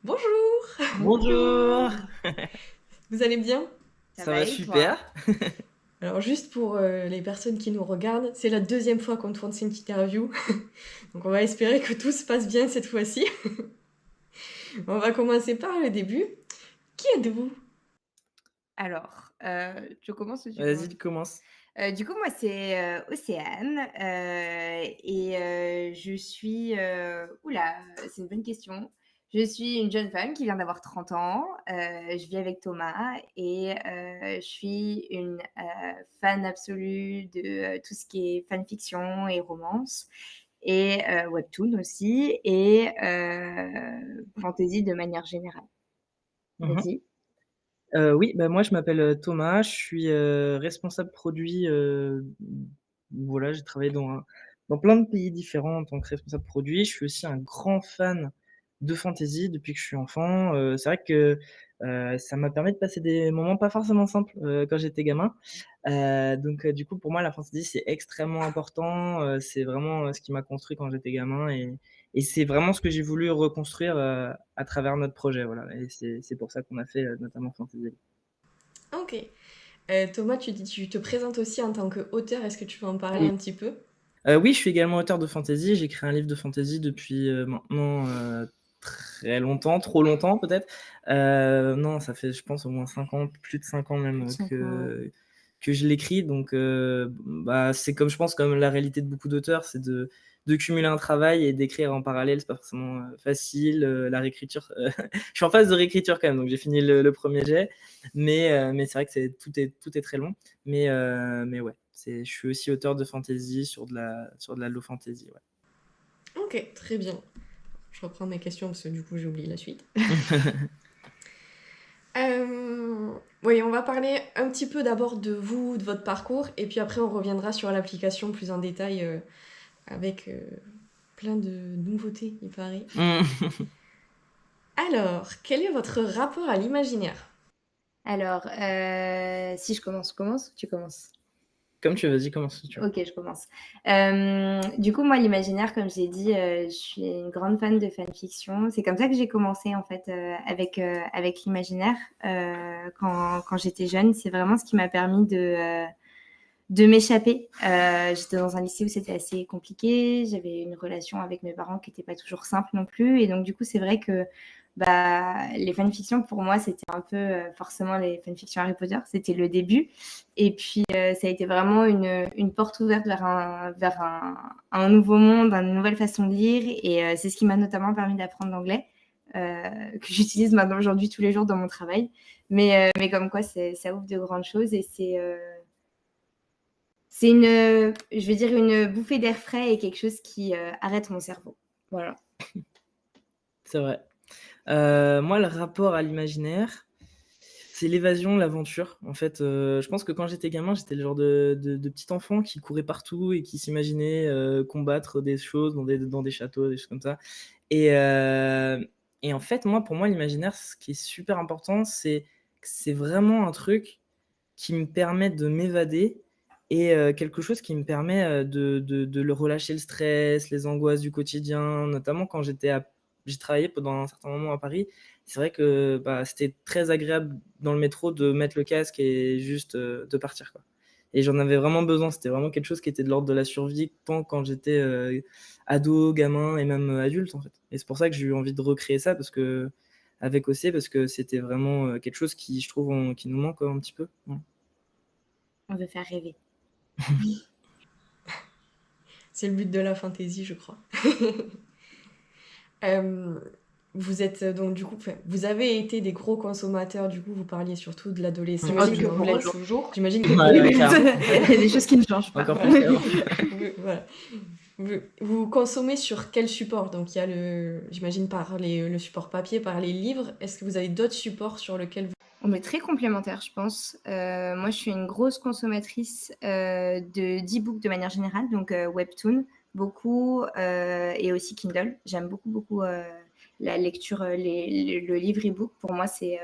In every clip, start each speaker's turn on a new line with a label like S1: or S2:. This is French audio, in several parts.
S1: Bonjour,
S2: Bonjour,
S1: vous allez bien?
S3: Ça
S2: ça
S3: va
S2: va
S3: et toi?
S2: super.
S1: Alors juste pour les personnes qui nous regardent, c'est la deuxième fois qu'on tourne cette interview, donc on va espérer que tout se passe bien cette fois-ci. On va commencer par le début. Qui êtes-vous?
S3: Alors, je commence ou tu
S2: Vas-y,
S3: commences?
S2: tu commences.
S3: Du coup, moi, c'est, Océane, je suis, c'est une bonne question. Je suis une jeune femme qui vient d'avoir 30 ans, je vis avec Thomas et je suis une, fan absolue de, tout ce qui est fanfiction et romance et webtoon aussi et fantasy de manière générale.
S2: Mmh.
S3: Vas-y.
S2: Oui, bah, moi je m'appelle, Thomas, je suis, responsable produit, voilà, j'ai travaillé dans plein de pays différents en tant que responsable produit. Je suis aussi un grand fan de fantasy depuis que je suis enfant. C'est vrai que, ça m'a permis de passer des moments pas forcément simples, quand j'étais gamin. Donc du coup, pour moi, la fantasy, c'est extrêmement important, c'est vraiment, ce qui m'a construit quand j'étais gamin et c'est vraiment ce que j'ai voulu reconstruire, à travers notre projet, voilà et c'est pour ça qu'on a fait, notamment Fantasy.
S1: Ok. Thomas, tu te présentes aussi en tant qu'auteur, est-ce que tu peux en parler
S2: Oui.
S1: un petit peu?
S2: Oui, je suis également auteur de fantasy. J'écris un livre de fantasy depuis, maintenant, très longtemps, trop longtemps peut-être. Non, ça fait je pense au moins 5 ans, plus de 5 ans
S3: Plus de
S2: même,
S3: 5 ans, ouais.
S2: que je l'écris donc bah, c'est comme je pense comme la réalité de beaucoup d'auteurs, c'est de cumuler un travail et d'écrire en parallèle, c'est pas forcément, facile, la réécriture, je suis en phase de réécriture quand même, donc j'ai fini le 1er jet, mais c'est vrai que tout est très long, mais ouais, je suis aussi auteur de fantasy sur de la low fantasy, ouais.
S1: Ok, très bien. Je reprends mes questions parce que du coup j'ai oublié la suite. Oui, on va parler un petit peu d'abord de vous, de votre parcours, et puis après on reviendra sur l'application plus en détail avec plein de nouveautés, il paraît.
S2: Mmh.
S1: Alors, quel est votre rapport à l'imaginaire?
S3: Alors, si je commence ou tu commences?
S2: Comme tu veux, vas-y, commence si tu veux.
S3: OK, je commence. Du coup, moi, l'imaginaire, comme j'ai dit, je suis une grande fan de fanfiction. C'est comme ça que j'ai commencé, en fait, avec l'imaginaire, quand j'étais jeune. C'est vraiment ce qui m'a permis de m'échapper. J'étais dans un lycée où c'était assez compliqué. J'avais une relation avec mes parents qui était pas toujours simple non plus et donc du coup, c'est vrai que, bah, les fanfictions pour moi, c'était un peu, forcément les fanfictions Harry Potter, c'était le début et puis, ça a été vraiment une porte ouverte vers un nouveau monde, une nouvelle façon de lire et c'est ce qui m'a notamment permis d'apprendre l'anglais, que j'utilise maintenant aujourd'hui tous les jours dans mon travail. Mais comme quoi ça ouvre de grandes choses et c'est je vais dire une bouffée d'air frais et quelque chose qui, arrête mon cerveau. Voilà.
S2: C'est vrai. Moi, le rapport à l'imaginaire, c'est l'évasion, l'aventure. En fait, je pense que quand j'étais gamin, j'étais le genre de petit enfant qui courait partout et qui s'imaginait, combattre des choses dans des châteaux, des choses comme ça et en fait, moi, pour moi, l'imaginaire, ce qui est super important, c'est que c'est vraiment un truc qui me permet de m'évader et quelque chose qui me permet, de le relâcher le stress, les angoisses du quotidien, notamment quand j'ai travaillé pendant un certain moment à Paris. C'est vrai que, bah, c'était très agréable dans le métro de mettre le casque et juste, de partir, quoi et j'en avais vraiment besoin. C'était vraiment quelque chose qui était de l'ordre de la survie tant quand j'étais, ado, gamin et même, adulte, en fait et c'est pour ça que j'ai eu envie de recréer ça avec Océ parce que c'était vraiment, quelque chose qui, je trouve, qui nous manque, un petit peu. Ouais.
S3: On veut faire rêver.
S1: C'est le but de la fantaisie, je crois. Euh, vous êtes donc du coup, enfin, vous avez été des gros consommateurs, du coup vous parliez surtout de l'adolescence
S3: Oh,
S1: et de
S3: que vous
S1: l'enfance.
S3: l'êtes toujours.
S1: J'imagine que
S2: Ouais,
S1: oui,
S2: ouais,
S1: oui,
S2: clairement.
S3: Il y a des choses qui ne changent pas.
S2: Encore plus qu'avant.
S1: voilà. Vous consommez sur quel support? Donc il y a j'imagine le support papier, par les livres. Est-ce que vous avez d'autres supports sur lesquels vous...
S3: On est très complémentaires, je pense. Moi, je suis une grosse consommatrice, d'e-books de manière générale, donc webtoon, beaucoup, et aussi Kindle. J'aime beaucoup, beaucoup, la lecture, le livre e-book. Pour moi, c'est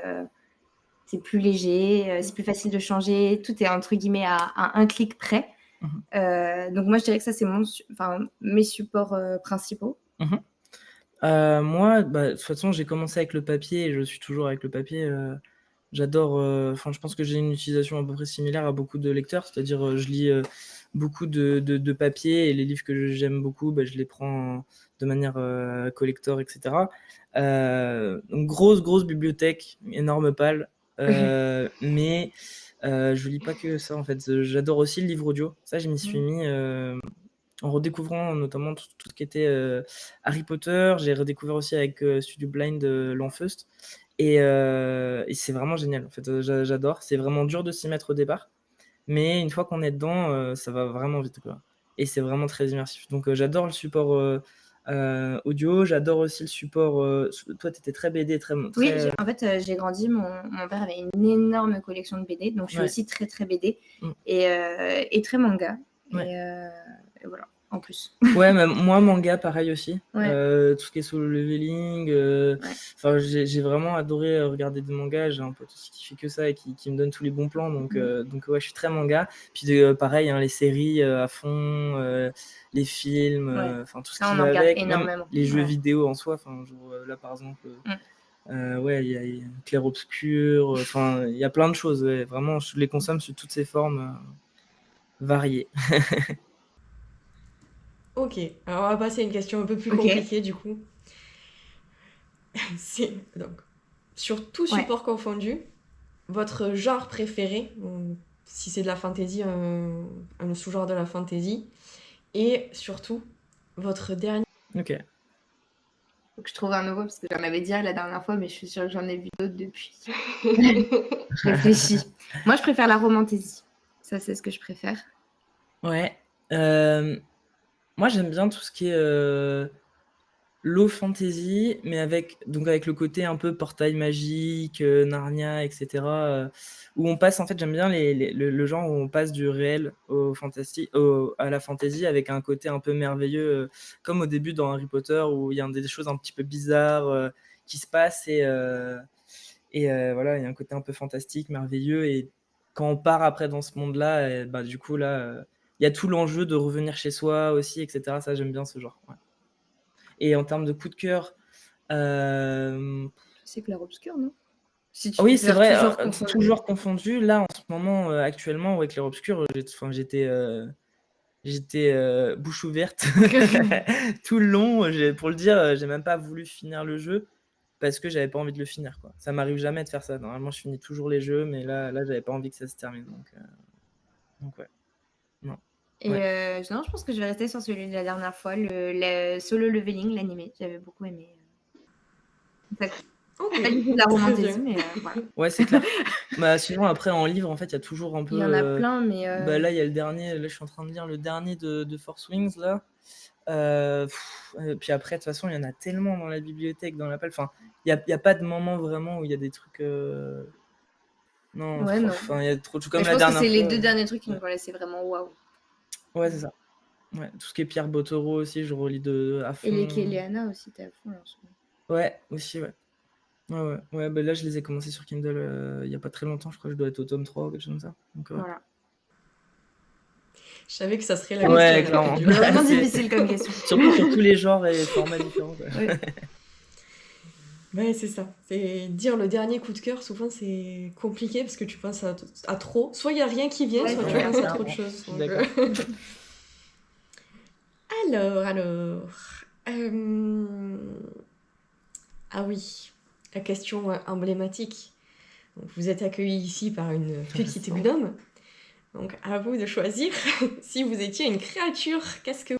S3: plus léger, c'est plus facile de changer. Tout est entre guillemets à un clic près.
S2: Mmh.
S3: Donc moi, je dirais que ça, c'est mes supports principaux.
S2: Mmh. Moi, bah, de toute façon, j'ai commencé avec le papier et je suis toujours avec le papier. J'adore, enfin, je pense que j'ai une utilisation à peu près similaire à beaucoup de lecteurs, c'est-à-dire, je lis, beaucoup de papier et les livres que j'aime beaucoup, bah, je les prends de manière, collector et cetera. Donc grosse bibliothèque, énorme palle, mais je lis pas que ça, en fait. J'adore aussi le livre audio. Ça, je m'y suis mis, en redécouvrant notamment tout ce qui était Harry Potter. J'ai redécouvert aussi avec Studio Blind L'Enfeust. Et c'est vraiment génial. En fait, j'adore. C'est vraiment dur de s'y mettre au départ. Mais une fois qu'on est dedans, ça va vraiment vite, quoi. Et c'est vraiment très immersif. Donc j'adore le support audio. J'adore aussi le support. Toi, tu étais très BD,
S3: Oui,
S2: très.
S3: en fait, j'ai grandi, mon père avait une énorme collection de BD, donc je suis
S2: Ouais.
S3: aussi très BD
S2: Mm.
S3: et très manga.
S2: Ouais.
S3: Et voilà, en plus.
S2: Ouais, mais moi, manga, pareil aussi.
S3: Ouais.
S2: Tout ce qui est solo leveling. Enfin, j'ai vraiment adoré regarder des mangas. J'ai un pote aussi qui fait que ça et qui me donne tous les bons plans. Donc ouais, je suis très manga. Puis pareil, hein, les séries à fond, les films,
S3: Ouais.
S2: enfin tout ce
S3: Ça,
S2: qui
S3: on en
S2: va
S3: regarde
S2: avec. Même
S3: énormément.
S2: les jeux
S3: Ouais.
S2: vidéo en soi. Enfin, genre, là, par exemple,
S3: Mm.
S2: ouais, il y a clair-obscur. Enfin, il y a plein de choses. Ouais. Vraiment, je les consomme sous toutes ces formes variées.
S1: Ok, alors on va passer à une question un peu plus
S3: Ok.
S1: compliquée du coup. C'est donc sur tout
S3: Ouais.
S1: support confondu, votre genre préféré, si c'est de la fantasy, un sous-genre de la fantasy, et surtout votre dernier.
S2: Ok.
S3: Faut que je trouve un nouveau parce que j'en avais dit la dernière fois, mais je suis sûre que j'en ai vu d'autres depuis. Je réfléchis. Moi, je préfère la romantaisie. Ça, c'est ce que je préfère.
S2: Ouais. Moi, j'aime bien tout ce qui est low fantasy, mais avec le côté un peu portail magique, Narnia, etc. Où on passe, en fait, j'aime bien le genre où on passe du réel à la fantasy avec un côté un peu merveilleux, comme au début dans Harry Potter, où il y a des choses un petit peu bizarres qui se passent et voilà, il y a un côté un peu fantastique, merveilleux. Et quand on part après dans ce monde-là, bah, du coup, là, il y a tout l'enjeu de revenir chez soi aussi, etc. Ça, j'aime bien ce genre. Ouais. Et en termes de coup de cœur,
S3: C'est clair-obscur, non? Si tu
S2: oui, c'est
S3: préfères
S2: vrai,
S3: toujours confondu.
S2: toujours confondu. Là, en ce moment, actuellement, avec clair-obscur, j'étais bouche ouverte tout le long. Pour le dire, j'ai même pas voulu finir le jeu parce que j'avais pas envie de le finir, quoi. Ça m'arrive jamais de faire ça. Normalement, je finis toujours les jeux, mais là, j'avais pas envie que ça se termine. Donc ouais. Non.
S3: Et
S2: Ouais.
S3: non, je pense que je vais rester sur celui de la dernière fois, le solo leveling, l'animé. J'avais beaucoup aimé.
S1: Ok,
S3: Pas du tout de la
S1: très
S3: romantaisie,
S1: bien.
S3: mais voilà.
S2: Ouais, c'est clair. Bah, sinon, après, en livre, en fait, il y a toujours un peu.
S3: Il y en a plein, mais
S2: Bah, là, il y a le dernier. Là, je suis en train de lire le dernier de Force Wings, là. Puis après, de toute façon, il y en a tellement dans la bibliothèque, dans l'appel. Enfin, il y a pas de moment vraiment où il y a des trucs. Non,
S3: ouais, non.
S2: enfin, il y a trop de trucs comme
S3: Mais je
S2: la
S3: pense que
S2: dernière
S3: c'est les
S2: fois.
S3: deux derniers trucs qui
S2: Ouais.
S3: me laissé vraiment waouh.
S2: Ouais, c'est ça. Ouais, tout ce qui est Pierre Bottero aussi, je relis à fond.
S3: Et les Kéléana aussi, t'es à fond là en ce moment.
S2: Ouais, aussi, ouais. Ouais, bah là, je les ai commencés sur Kindle il y a pas très longtemps. Je crois que je dois être au tome 3 ou quelque chose comme ça. Donc, ouais.
S3: Voilà.
S1: Je savais que ça serait la
S2: Ouais,
S1: question la
S2: clairement.
S1: plus dure.
S3: C'est vraiment
S2: C'est-
S3: difficile comme question.
S2: Surtout sur tous les genres et formats différents, quoi.
S3: Ouais.
S1: Ouais, c'est ça. C'est dire le dernier coup de cœur, souvent c'est compliqué parce que tu penses à trop. Soit il y a rien qui vient,
S3: Ouais,
S1: soit
S3: c'est
S1: tu
S3: vrai,
S1: penses à
S2: clairement.
S1: trop de choses.
S2: Je suis
S1: Donc,
S2: d'accord.
S1: Alors. Ah oui, la question emblématique. Donc, vous êtes accueillis ici par une petite gnome. Donc à vous de choisir si vous étiez une créature, qu'est-ce que vous...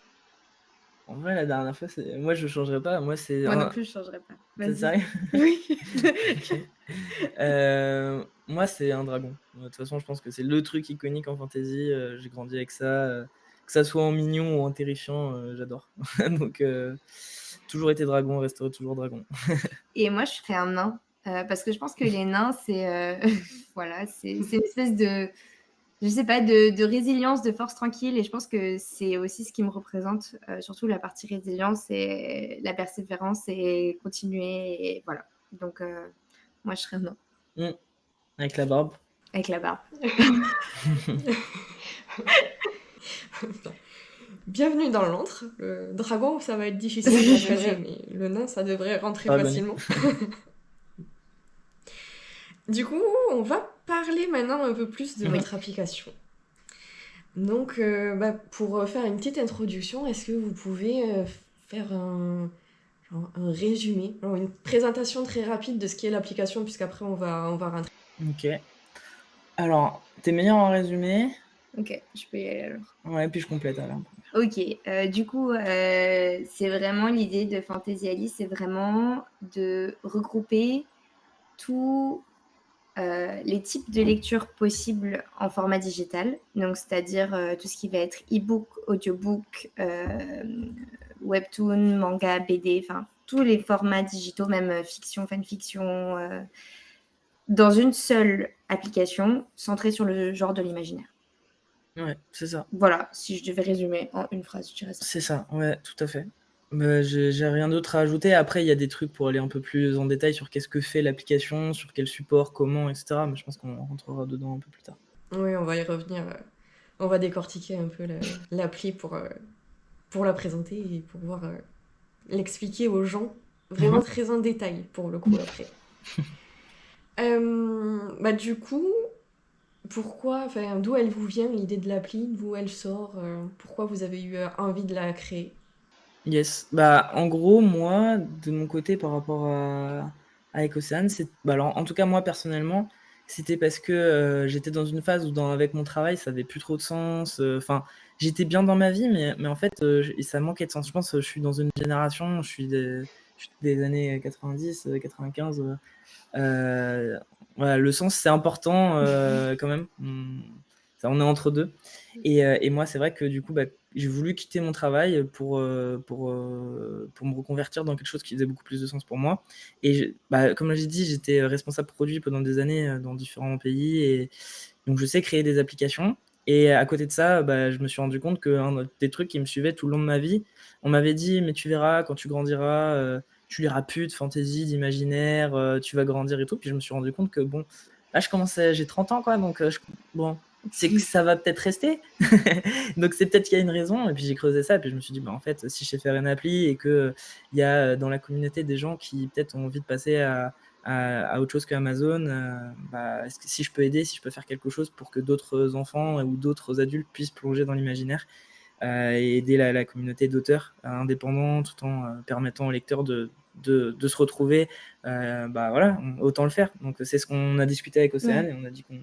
S2: En vrai, la dernière fois, moi, je changerais pas. Moi, c'est
S3: Moi non plus, je changerais pas.
S2: C'est
S3: Vas-y.
S2: sérieux?
S3: Oui.
S2: Ok. Moi, c'est un dragon. De toute façon, je pense que c'est le truc iconique en fantasy. J'ai grandi avec ça. Que ça soit en mignon ou en terrifiant, j'adore. Donc, toujours été dragon, resterai toujours dragon.
S3: Et moi, je ferais un nain. Parce que je pense que les nains, c'est voilà, c'est une espèce de, je sais pas, de résilience, de force tranquille. Et je pense que c'est aussi ce qui me représente, surtout la partie résilience et la persévérance et continuer. Et voilà. Donc, moi, je serais un nain.
S2: Avec la barbe.
S3: Avec la barbe.
S1: Bienvenue dans l'antre. Le dragon, ça va être difficile à passer, mais le nain, ça devrait rentrer
S2: Dragonnet.
S1: facilement. Du coup, on va parler maintenant un peu plus de
S2: Oui.
S1: votre application. Donc, pour faire une petite introduction, est-ce que vous pouvez faire un résumé, une présentation très rapide de ce qu'est l'application, puisqu'après on va rentrer.
S2: Ok. Alors, t'es meilleur en résumé?
S3: Ok, je peux y aller alors.
S2: Ouais, puis je complète alors.
S3: Ok, du coup, c'est vraiment l'idée de Fantasy Alice, c'est vraiment de regrouper tous les types de lecture possibles en format digital. Donc, c'est-à-dire tout ce qui va être e-book, audiobook, webtoon, manga, BD, enfin tous les formats digitaux, même fiction, fanfiction, dans une seule application centrée sur le genre de l'imaginaire.
S2: Ouais, c'est ça.
S3: Voilà, si je devais résumer en une phrase, je dirais ça.
S2: C'est ça, ouais, tout à fait. J'ai rien d'autre à ajouter. Après, il y a des trucs pour aller un peu plus en détail sur qu'est-ce que fait l'application, sur quel support, comment, etc. Mais je pense qu'on rentrera dedans un peu plus tard.
S1: Oui, on va y revenir. On va décortiquer un peu l'appli pour la présenter et pour pouvoir l'expliquer aux gens vraiment très en détail pour le coup après. Du coup, d'où elle vous vient l'idée de l'appli, d'où elle sort, pourquoi vous avez eu envie de la créer?
S2: Yes. En gros, moi, de mon côté, par rapport à Ecocéane, alors, en tout cas, moi, personnellement, c'était parce que j'étais dans une phase où, avec mon travail, ça avait plus trop de sens. Enfin, j'étais bien dans ma vie, mais en fait, ça manquait de sens. Je pense que je suis dans une génération, je suis des années 90, 95. Voilà, le sens, c'est important quand même. On est entre deux. Et moi, c'est vrai que du coup, j'ai voulu quitter mon travail pour me reconvertir dans quelque chose qui faisait beaucoup plus de sens pour moi. Et comme j'ai dit, j'étais responsable produit pendant des années dans différents pays. Et donc, je sais créer des applications. Et à côté de ça, je me suis rendu compte que des trucs qui me suivaient tout le long de ma vie, on m'avait dit, mais tu verras, quand tu grandiras, tu liras plus de fantasy, d'imaginaire, tu vas grandir et tout. Puis je me suis rendu compte que là, j'ai 30 ans, quoi, donc c'est que ça va peut-être rester. Donc c'est peut-être qu'il y a une raison. Et puis j'ai creusé ça, et puis je me suis dit, en fait, si je sais faire une appli et qu'il y a dans la communauté des gens qui peut-être ont envie de passer à autre chose qu'Amazon, si je peux aider, si je peux faire quelque chose pour que d'autres enfants ou d'autres adultes puissent plonger dans l'imaginaire et aider la communauté d'auteurs indépendants tout en permettant aux lecteurs de se retrouver, voilà, autant le faire. Donc c'est ce qu'on a discuté avec Océane, et on a dit qu'on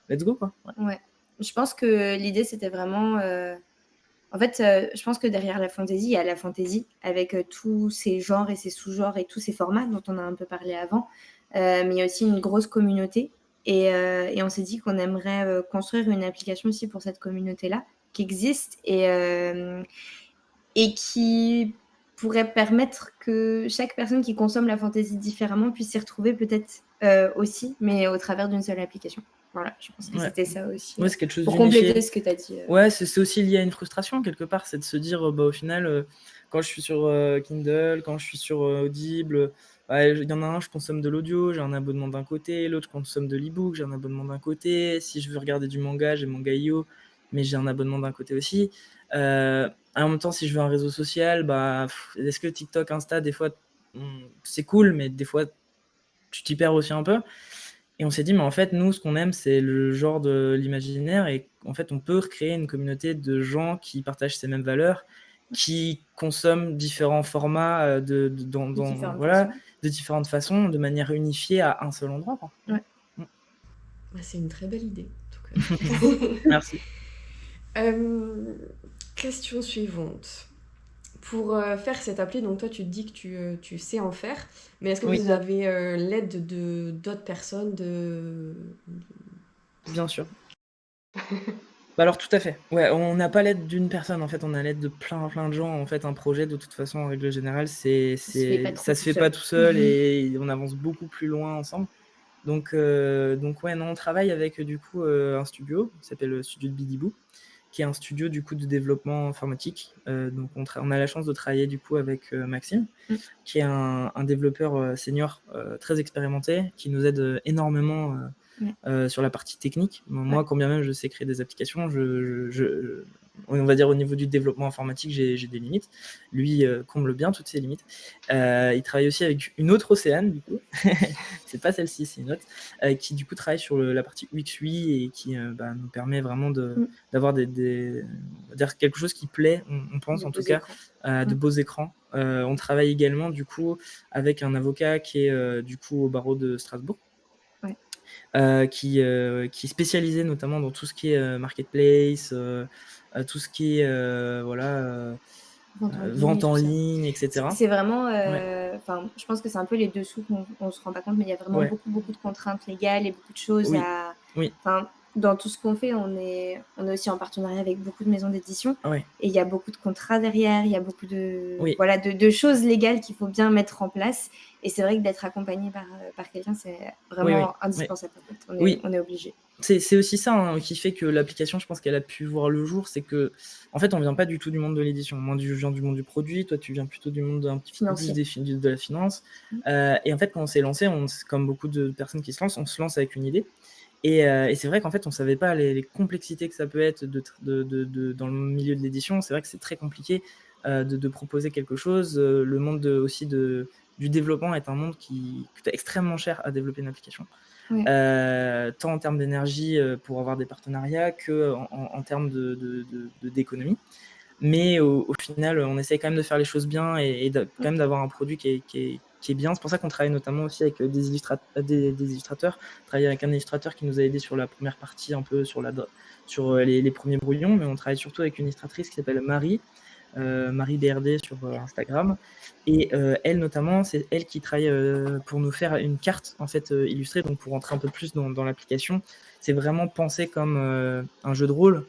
S2: let's go, quoi.
S3: Ouais. Je pense que l'idée, c'était vraiment... En fait, je pense que derrière la fantaisie, il y a la fantaisie avec tous ces genres et ces sous-genres et tous ces formats dont on a un peu parlé avant. Mais il y a aussi une grosse communauté. Et on s'est dit qu'on aimerait construire une application aussi pour cette communauté-là, qui existe et qui pourrait permettre que chaque personne qui consomme la fantaisie différemment puisse s'y retrouver peut-être aussi, mais au travers d'une seule application. Voilà, je pense que c'était ça aussi.
S2: Ouais, c'est quelque chose
S3: pour
S2: d'unifié.
S3: compléter ce que tu as dit.
S2: Ouais, c'est aussi lié à une frustration quelque part, c'est de se dire, au final, quand je suis sur Kindle, quand je suis sur Audible, il y en a un, je consomme de l'audio, j'ai un abonnement d'un côté, l'autre, je consomme de l'e-book, j'ai un abonnement d'un côté. Si je veux regarder du manga, j'ai Manga.io, mais j'ai un abonnement d'un côté aussi. En même temps, si je veux un réseau social, est-ce que TikTok, Insta, des fois, c'est cool, mais des fois, tu t'y perds aussi un peu. Et on s'est dit, mais en fait, nous, ce qu'on aime, c'est le genre de l'imaginaire, et en fait, on peut recréer une communauté de gens qui partagent ces mêmes valeurs, qui consomment différents formats de différentes façons, de manière unifiée à un seul endroit, quoi.
S3: Ouais.
S1: C'est une très belle idée, en tout cas.
S2: Merci.
S1: Question suivante. Pour faire cette appli, donc toi tu te dis que tu sais en faire, mais est-ce que vous avez l'aide d'autres personnes
S2: Bien sûr. Alors tout à fait. Ouais, on n'a pas l'aide d'une personne, en fait, on a l'aide de plein de gens. En fait, un projet, de toute façon, en règle générale, ça se fait pas tout seul, et on avance beaucoup plus loin ensemble. Donc ouais, non, on travaille avec du coup un studio qui s'appelle le studio de Bidibou, qui est un studio du coup de développement informatique. Donc on a la chance de travailler du coup avec Maxime, qui est un développeur senior très expérimenté, qui nous aide énormément sur la partie technique. Moi, quand bien même je sais créer des applications, on va dire au niveau du développement informatique, j'ai des limites. Lui comble bien toutes ses limites. Il travaille aussi avec une autre Océane, du coup. C'est pas celle-ci, c'est une autre, qui du coup travaille sur la partie UX/UI et qui nous permet vraiment d'avoir on va dire quelque chose qui plaît, on pense
S3: De
S2: en
S3: beaux
S2: tout cas,
S3: écrans.
S2: de beaux écrans. On travaille également du coup avec un avocat qui est du coup au barreau de Strasbourg. Qui est spécialisé notamment dans tout ce qui est marketplace, tout ce qui est vente en
S3: tout ça.
S2: ligne, etc.
S3: C'est vraiment,
S2: Ouais.
S3: enfin, je pense que c'est un peu les dessous qu'on se rend pas compte, mais il y a vraiment
S2: Ouais.
S3: beaucoup de contraintes légales et beaucoup de choses
S2: Oui.
S3: à.
S2: Oui.
S3: Enfin, dans tout ce qu'on fait, on est aussi en partenariat avec beaucoup de maisons d'édition.
S2: Ouais.
S3: Et il y a beaucoup de contrats derrière, il y a beaucoup de,
S2: Oui.
S3: voilà, de choses légales qu'il faut bien mettre en place. Et c'est vrai que d'être accompagné par quelqu'un, c'est vraiment indispensable. En fait. On est obligé.
S2: C'est aussi ça hein, qui fait que l'application, je pense qu'elle a pu voir le jour, c'est que en fait on vient pas du tout du monde de l'édition. Moi je viens du monde du produit, toi tu viens plutôt du monde un petit peu plus de la finance. Et en fait quand on s'est lancé, comme beaucoup de personnes qui se lancent, on se lance avec une idée. Et c'est vrai qu'en fait on savait pas les complexités que ça peut être dans le milieu de l'édition. C'est vrai que c'est très compliqué de proposer quelque chose. Le monde aussi du développement est un monde qui coûte extrêmement cher à développer une application. Tant en termes d'énergie pour avoir des partenariats que en termes d'économie. Mais au final, on essaie quand même de faire les choses bien et quand même d'avoir un produit qui est bien. C'est pour ça qu'on travaille notamment aussi avec des illustrateurs. On travaille avec un illustrateur qui nous a aidé sur la première partie, un peu sur les premiers brouillons, mais on travaille surtout avec une illustratrice qui s'appelle Marie BRD sur Instagram. Et elle notamment, c'est elle qui travaille pour nous faire une carte en fait illustrée. Donc pour rentrer un peu plus dans l'application, c'est vraiment pensé comme un jeu de rôle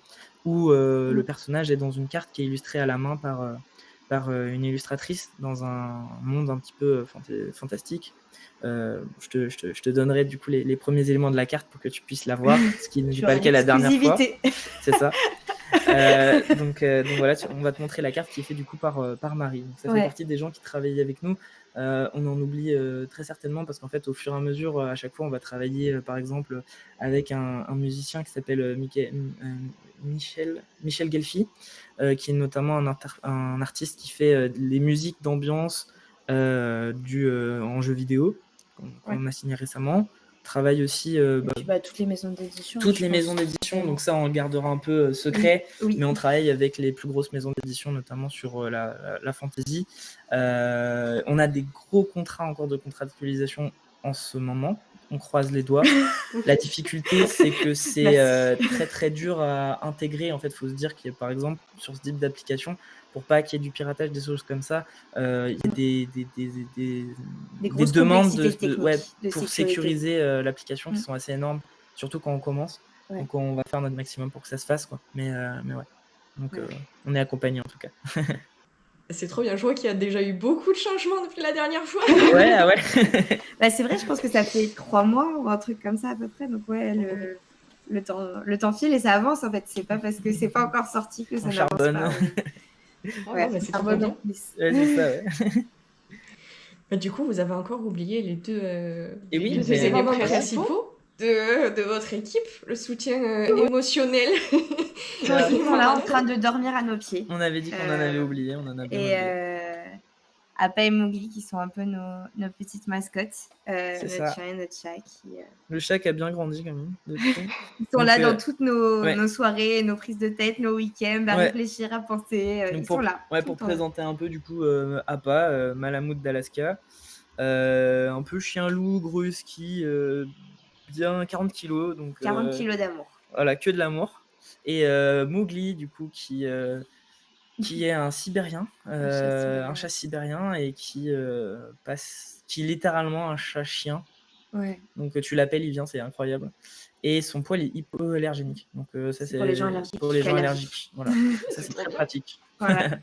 S2: où le personnage est dans une carte qui est illustrée à la main par une illustratrice dans un monde un petit peu fantastique. Je te donnerai du coup les premiers éléments de la carte pour que tu puisses la voir, ce qui n'est pas le cas la dernière fois. C'est ça. Donc voilà, on va te montrer la carte qui est faite du coup par Marie. Donc, ça fait partie des gens qui travaillent avec nous. On en oublie très certainement parce qu'en fait au fur et à mesure à chaque fois on va travailler par exemple avec un musicien qui s'appelle Michel Gelfi, qui est notamment un artiste qui fait les musiques d'ambiance en jeu vidéo qu'on a signé récemment. Travaille aussi
S3: toutes les maisons d'édition.
S2: Toutes les maisons d'édition, donc ça on le gardera un peu secret, mais on travaille avec les plus grosses maisons d'édition, notamment sur la fantasy. On a des gros contrats encore de contractualisation en ce moment. On croise les doigts. La difficulté, c'est que c'est très très dur à intégrer. En fait, il faut se dire qu'il y a par exemple sur ce type d'application, pour pas qu'il y ait du piratage, des choses comme ça, il y a des demandes pour sécuriser l'application qui sont assez énormes, surtout quand on commence. Donc on va faire notre maximum pour que ça se fasse, quoi. Mais ouais. Donc on est accompagné en tout cas.
S1: C'est trop bien, je vois qu'il y a déjà eu beaucoup de changements depuis la dernière fois.
S3: Ouais. C'est vrai, je pense que ça fait 3 mois ou un truc comme ça à peu près. Donc ouais, le temps file et ça avance en fait. C'est pas parce que c'est pas encore sorti que ça n'avance pas.
S1: C'est trop bien.
S2: C'est ça, ouais.
S1: Du coup, vous avez encore oublié les deux
S2: éléments
S1: principaux de votre équipe, le soutien émotionnel.
S3: Ils sont là en train de dormir à nos pieds.
S2: On avait dit qu'on en avait oublié, on en a bien oublié.
S3: Appa et Mowgli qui sont un peu nos petites mascottes, notre chien et notre chat.
S2: Le chat qui a bien grandi quand même.
S3: Ils sont là dans toutes nos soirées, nos prises de tête, nos week-ends, à réfléchir, à penser. Ils sont là.
S2: Pour présenter un peu du coup Appa, Malamute d'Alaska, un peu chien-loup, gros husky, bien 40 kilos. Donc,
S3: 40 kilos d'amour.
S2: Voilà, que de l'amour. Et Mowgli du coup qui est un sibérien, un chat sibérien et qui est littéralement un chat-chien.
S3: Ouais.
S2: Donc tu l'appelles, il vient, c'est incroyable. Et son poil est hypoallergénique. Donc ça c'est
S3: pour les gens allergiques.
S2: Voilà, ça c'est très pratique.
S3: Voilà.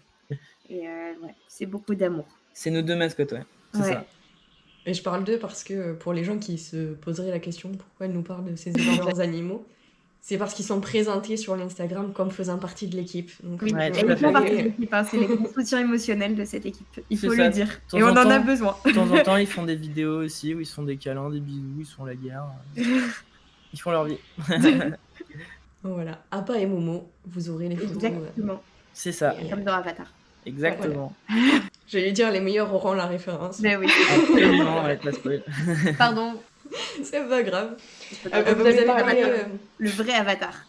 S3: Et c'est beaucoup d'amour.
S2: C'est nos deux mascottes, c'est ça.
S1: Et je parle d'eux parce que pour les gens qui se poseraient la question pourquoi elle nous parle de ces énormes animaux, c'est parce qu'ils sont présentés sur l'Instagram comme faisant partie de l'équipe. Donc,
S3: ils font partie de l'équipe. C'est les gros soutiens émotionnels de cette équipe. Il faut le dire. Et on en a besoin.
S2: De temps en temps, ils font des vidéos aussi où ils se font des câlins, des bisous, ils se font la guerre. Ils font leur vie.
S1: Voilà, Appa et Momo, vous aurez les photos.
S3: Exactement.
S2: C'est ça,
S1: Et,
S3: Comme dans Avatar.
S2: exactement.
S1: j'allais dire, les meilleurs auront la référence.
S3: Mais oui,
S2: Absolument, ouais, pas spoil.
S3: pardon.
S1: C'est pas grave.
S3: Vous
S1: Vous avez parlé,
S3: le vrai Avatar.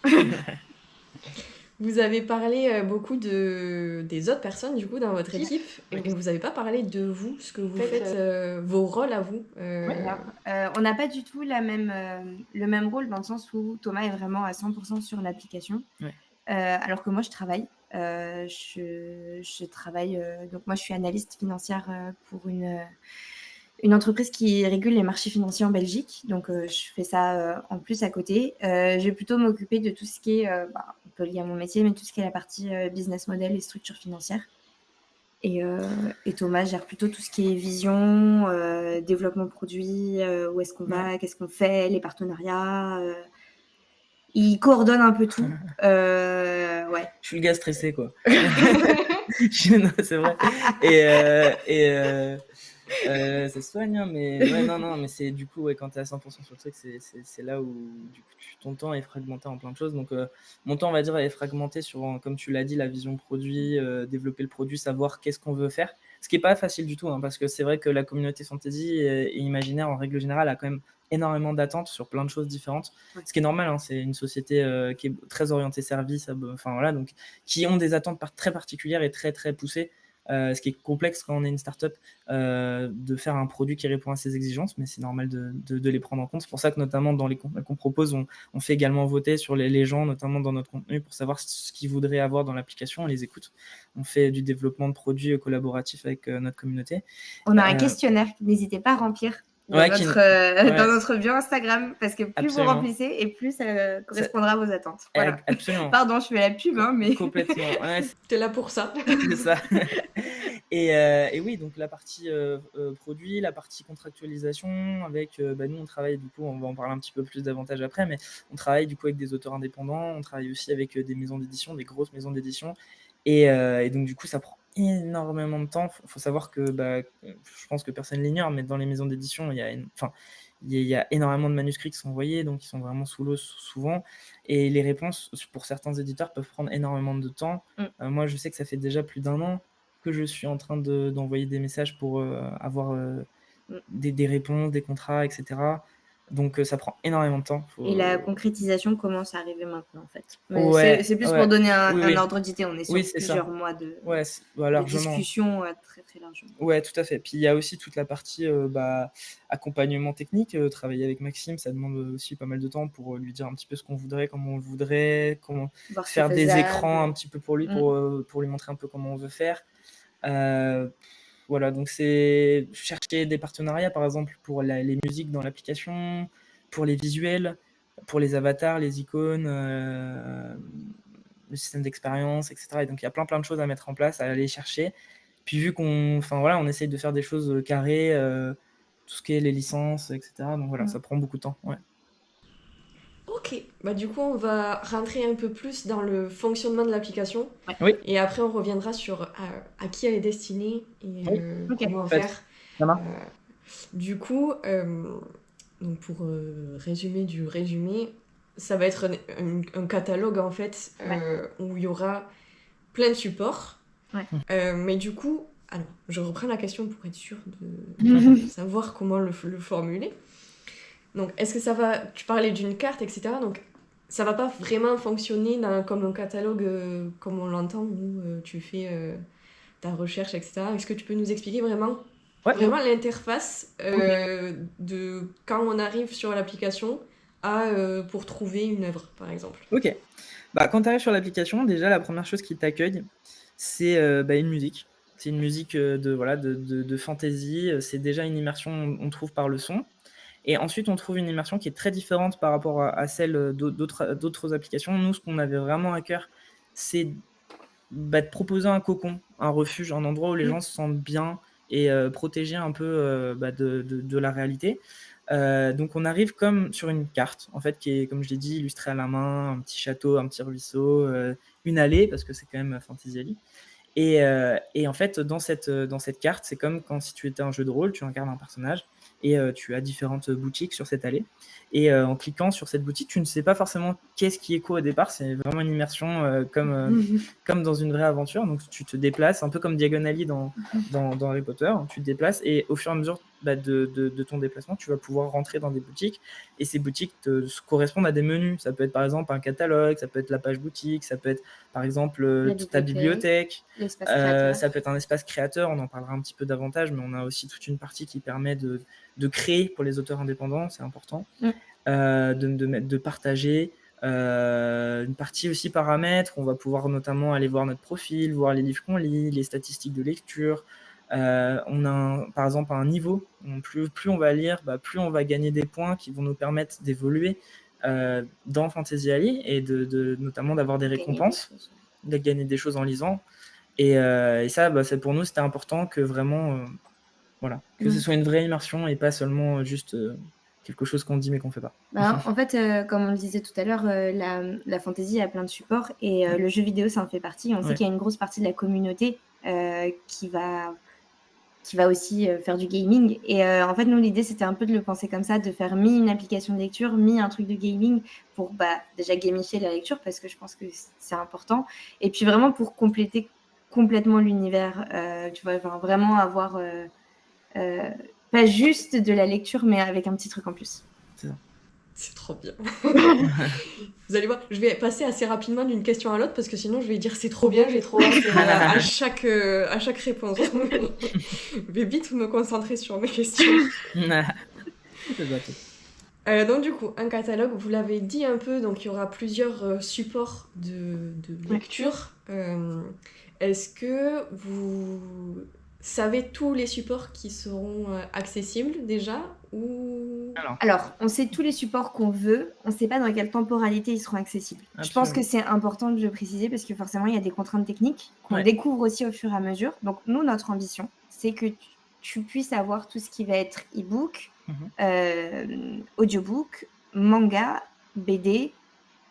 S1: vous avez parlé beaucoup des autres personnes, du coup, dans votre équipe. Et vous n'avez pas parlé de vous, ce que vous faites, vos rôles à vous.
S3: On n'a pas du tout le même rôle dans le sens où Thomas est vraiment à 100% sur l'application.
S2: Ouais.
S3: Alors que moi, je travaille. Je travaille. Donc, moi, je suis analyste financière pour une entreprise qui régule les marchés financiers en Belgique. Donc, je fais ça en plus à côté. Je vais plutôt m'occuper de tout ce qui est, un peu lié à mon métier, mais tout ce qui est la partie business model et structure financière. Et Thomas gère plutôt tout ce qui est vision, développement produit, où est-ce qu'on va, qu'est-ce qu'on fait, les partenariats. Il coordonne un peu tout. Ouais.
S2: Je suis le gars stressé, quoi. Non, c'est vrai. Ça se soigne, hein, mais ouais, non, mais c'est du coup, ouais, quand tu es à 100% sur le truc, c'est là où du coup, ton temps est fragmenté en plein de choses. Donc, mon temps, on va dire, est fragmenté sur, comme tu l'as dit, la vision produit, développer le produit, savoir qu'est-ce qu'on veut faire. Ce qui n'est pas facile du tout, hein, parce que c'est vrai que la communauté fantasy et imaginaire, en règle générale, a quand même énormément d'attentes sur plein de choses différentes. Ouais. Ce qui est normal, hein, c'est une société qui est très orientée service, enfin voilà, donc qui ont des attentes très particulières et très très poussées. Ce qui est complexe quand on est une startup, de faire un produit qui répond à ces exigences, mais c'est normal de les prendre en compte. C'est pour ça que notamment dans les contenus qu'on propose, on fait également voter sur les gens, notamment dans notre contenu, pour savoir ce qu'ils voudraient avoir dans l'application. On les écoute. On fait du développement de produits collaboratifs avec notre communauté.
S3: On a un questionnaire, n'hésitez pas à remplir. Dans notre bio Instagram, parce que plus vous remplissez et plus ça correspondra à vos attentes. Voilà.
S2: Absolument.
S3: Pardon, je fais la pub, hein, mais...
S2: Complètement. Ouais,
S1: t'es là pour ça.
S2: C'est ça. Et oui, donc la partie produit, la partie contractualisation, avec nous on travaille, du coup on va en parler un petit peu plus davantage après, mais on travaille du coup avec des auteurs indépendants, on travaille aussi avec des maisons d'édition, des grosses maisons d'édition, et donc du coup ça prend énormément de temps. Faut savoir que je pense que personne l'ignore, mais dans les maisons d'édition il y a énormément de manuscrits qui sont envoyés, donc ils sont vraiment sous l'eau souvent, et les réponses pour certains éditeurs peuvent prendre énormément de temps. Moi je sais que ça fait déjà plus d'1 an que je suis en train d'envoyer des messages pour avoir des réponses, des contrats, etc. Donc ça prend énormément de temps.
S3: Et la concrétisation commence à arriver maintenant, en fait.
S2: Ouais,
S3: c'est plus pour donner un ordre d'idée. On est sur
S2: c'est
S3: plusieurs
S2: ça.
S3: mois de
S2: discussion
S3: très très largement.
S2: Ouais, tout à fait. Puis il y a aussi toute la partie accompagnement technique. Travailler avec Maxime, ça demande aussi pas mal de temps pour lui dire un petit peu ce qu'on voudrait, comment on le voudrait, comment faire des écrans un petit peu pour lui, pour lui montrer un peu comment on veut faire. Voilà, donc c'est chercher des partenariats, par exemple, pour les musiques dans l'application, pour les visuels, pour les avatars, les icônes, le système d'expérience, etc. Et donc, il y a plein de choses à mettre en place, à aller chercher. Puis, vu on essaye de faire des choses carrées, tout ce qui est les licences, etc. Donc, voilà, ça prend beaucoup de temps. Ouais.
S1: Ok, du coup on va rentrer un peu plus dans le fonctionnement de l'application.
S2: Oui.
S1: Et après on reviendra sur à qui elle est destinée et comment faire. Du coup, donc pour résumer du résumé, ça va être un catalogue en fait où il y aura plein de supports. Mais du coup, alors je reprends la question pour être sûre de savoir comment le formuler. Donc, est-ce que ça va... Tu parlais d'une carte, etc. Donc, ça va pas vraiment fonctionner comme un catalogue comme on l'entend, où tu fais ta recherche, etc. Est-ce que tu peux nous expliquer vraiment l'interface de quand on arrive sur l'application pour trouver une œuvre, par exemple?
S2: Ok. Quand tu arrives sur l'application, déjà, la première chose qui t'accueille, c'est une musique. C'est une musique de fantasy. C'est déjà une immersion, on trouve par le son. Et ensuite, on trouve une immersion qui est très différente par rapport à celle d'autres applications. Nous, ce qu'on avait vraiment à cœur, c'est de proposer un cocon, un refuge, un endroit où les gens se sentent bien et protégés un peu de la réalité. Donc, on arrive comme sur une carte, en fait, qui est, comme je l'ai dit, illustrée à la main, un petit château, un petit ruisseau, une allée, parce que c'est quand même Fantasy Alley. Et en fait, dans cette carte, c'est comme si tu étais un jeu de rôle, tu incarnes un personnage, et tu as différentes boutiques sur cette allée. Et en cliquant sur cette boutique, tu ne sais pas forcément qu'est-ce qui est quoi au départ. C'est vraiment une immersion comme dans une vraie aventure. Donc tu te déplaces, un peu comme Diagon Alley dans Harry Potter. Tu te déplaces et au fur et à mesure de ton déplacement, tu vas pouvoir rentrer dans des boutiques. Et ces boutiques correspondent à des menus. Ça peut être par exemple un catalogue, ça peut être la page boutique, ça peut être par exemple ta bibliothèque.
S3: L'espace créateur.
S2: Ça peut être un espace créateur, on en parlera un petit peu davantage, mais on a aussi toute une partie qui permet de créer pour les auteurs indépendants, c'est important, de partager. Une partie aussi paramètres, on va pouvoir notamment aller voir notre profil, voir les livres qu'on lit, les statistiques de lecture. On a par exemple un niveau, plus on va lire, plus on va gagner des points qui vont nous permettre d'évoluer dans Fantasy Alley et notamment d'avoir des récompenses, de gagner des choses en lisant. Et ça, pour nous, c'était important que vraiment, que ce soit une vraie immersion et pas seulement juste quelque chose qu'on dit mais qu'on fait pas.
S3: En fait, comme on le disait tout à l'heure, la fantasy a plein de supports et le jeu vidéo, ça en fait partie. On sait qu'il y a une grosse partie de la communauté qui va aussi faire du gaming. Et en fait, nous, l'idée, c'était un peu de le penser comme ça, de faire une application de lecture, un truc de gaming pour déjà gamifier la lecture, parce que je pense que c'est important. Et puis vraiment pour compléter complètement l'univers, tu vois, vraiment avoir pas juste de la lecture, mais avec un petit truc en plus.
S2: C'est ça.
S1: C'est trop bien. Vous allez voir, je vais passer assez rapidement d'une question à l'autre parce que sinon je vais dire c'est trop bien, j'ai trop hâte à chaque réponse. Je vais vite me concentrer sur mes questions. Donc du coup, un catalogue, vous l'avez dit un peu, donc il y aura plusieurs supports de lecture. Est-ce que vous savez tous les supports qui seront accessibles déjà ou...
S3: Alors, on sait tous les supports qu'on veut, on ne sait pas dans quelle temporalité ils seront accessibles. Absolument. Je pense que c'est important de le préciser parce que forcément, il y a des contraintes techniques qu'on découvre aussi au fur et à mesure. Donc, nous, notre ambition, c'est que tu puisses avoir tout ce qui va être e-book, audiobook, manga, BD,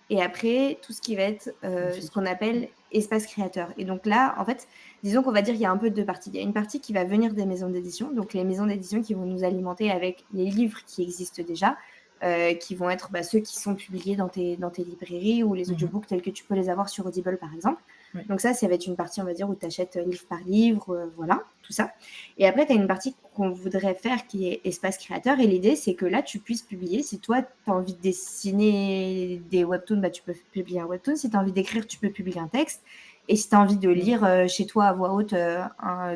S3: et après, tout ce qui va être ce qu'on appelle espace créateur. Et donc là, en fait, disons qu'on va dire qu'il y a un peu deux parties. Il y a une partie qui va venir des maisons d'édition, donc les maisons d'édition qui vont nous alimenter avec les livres qui existent déjà, qui vont être ceux qui sont publiés dans tes librairies ou les audiobooks tels que tu peux les avoir sur Audible, par exemple. Donc ça va être une partie, on va dire, où tu achètes livre par livre, voilà, tout ça. Et après, tu as une partie qu'on voudrait faire qui est espace créateur. Et l'idée, c'est que là, tu puisses publier. Si toi, tu as envie de dessiner des webtoons, tu peux publier un webtoon. Si tu as envie d'écrire, tu peux publier un texte. Et si tu as envie de lire chez toi à voix haute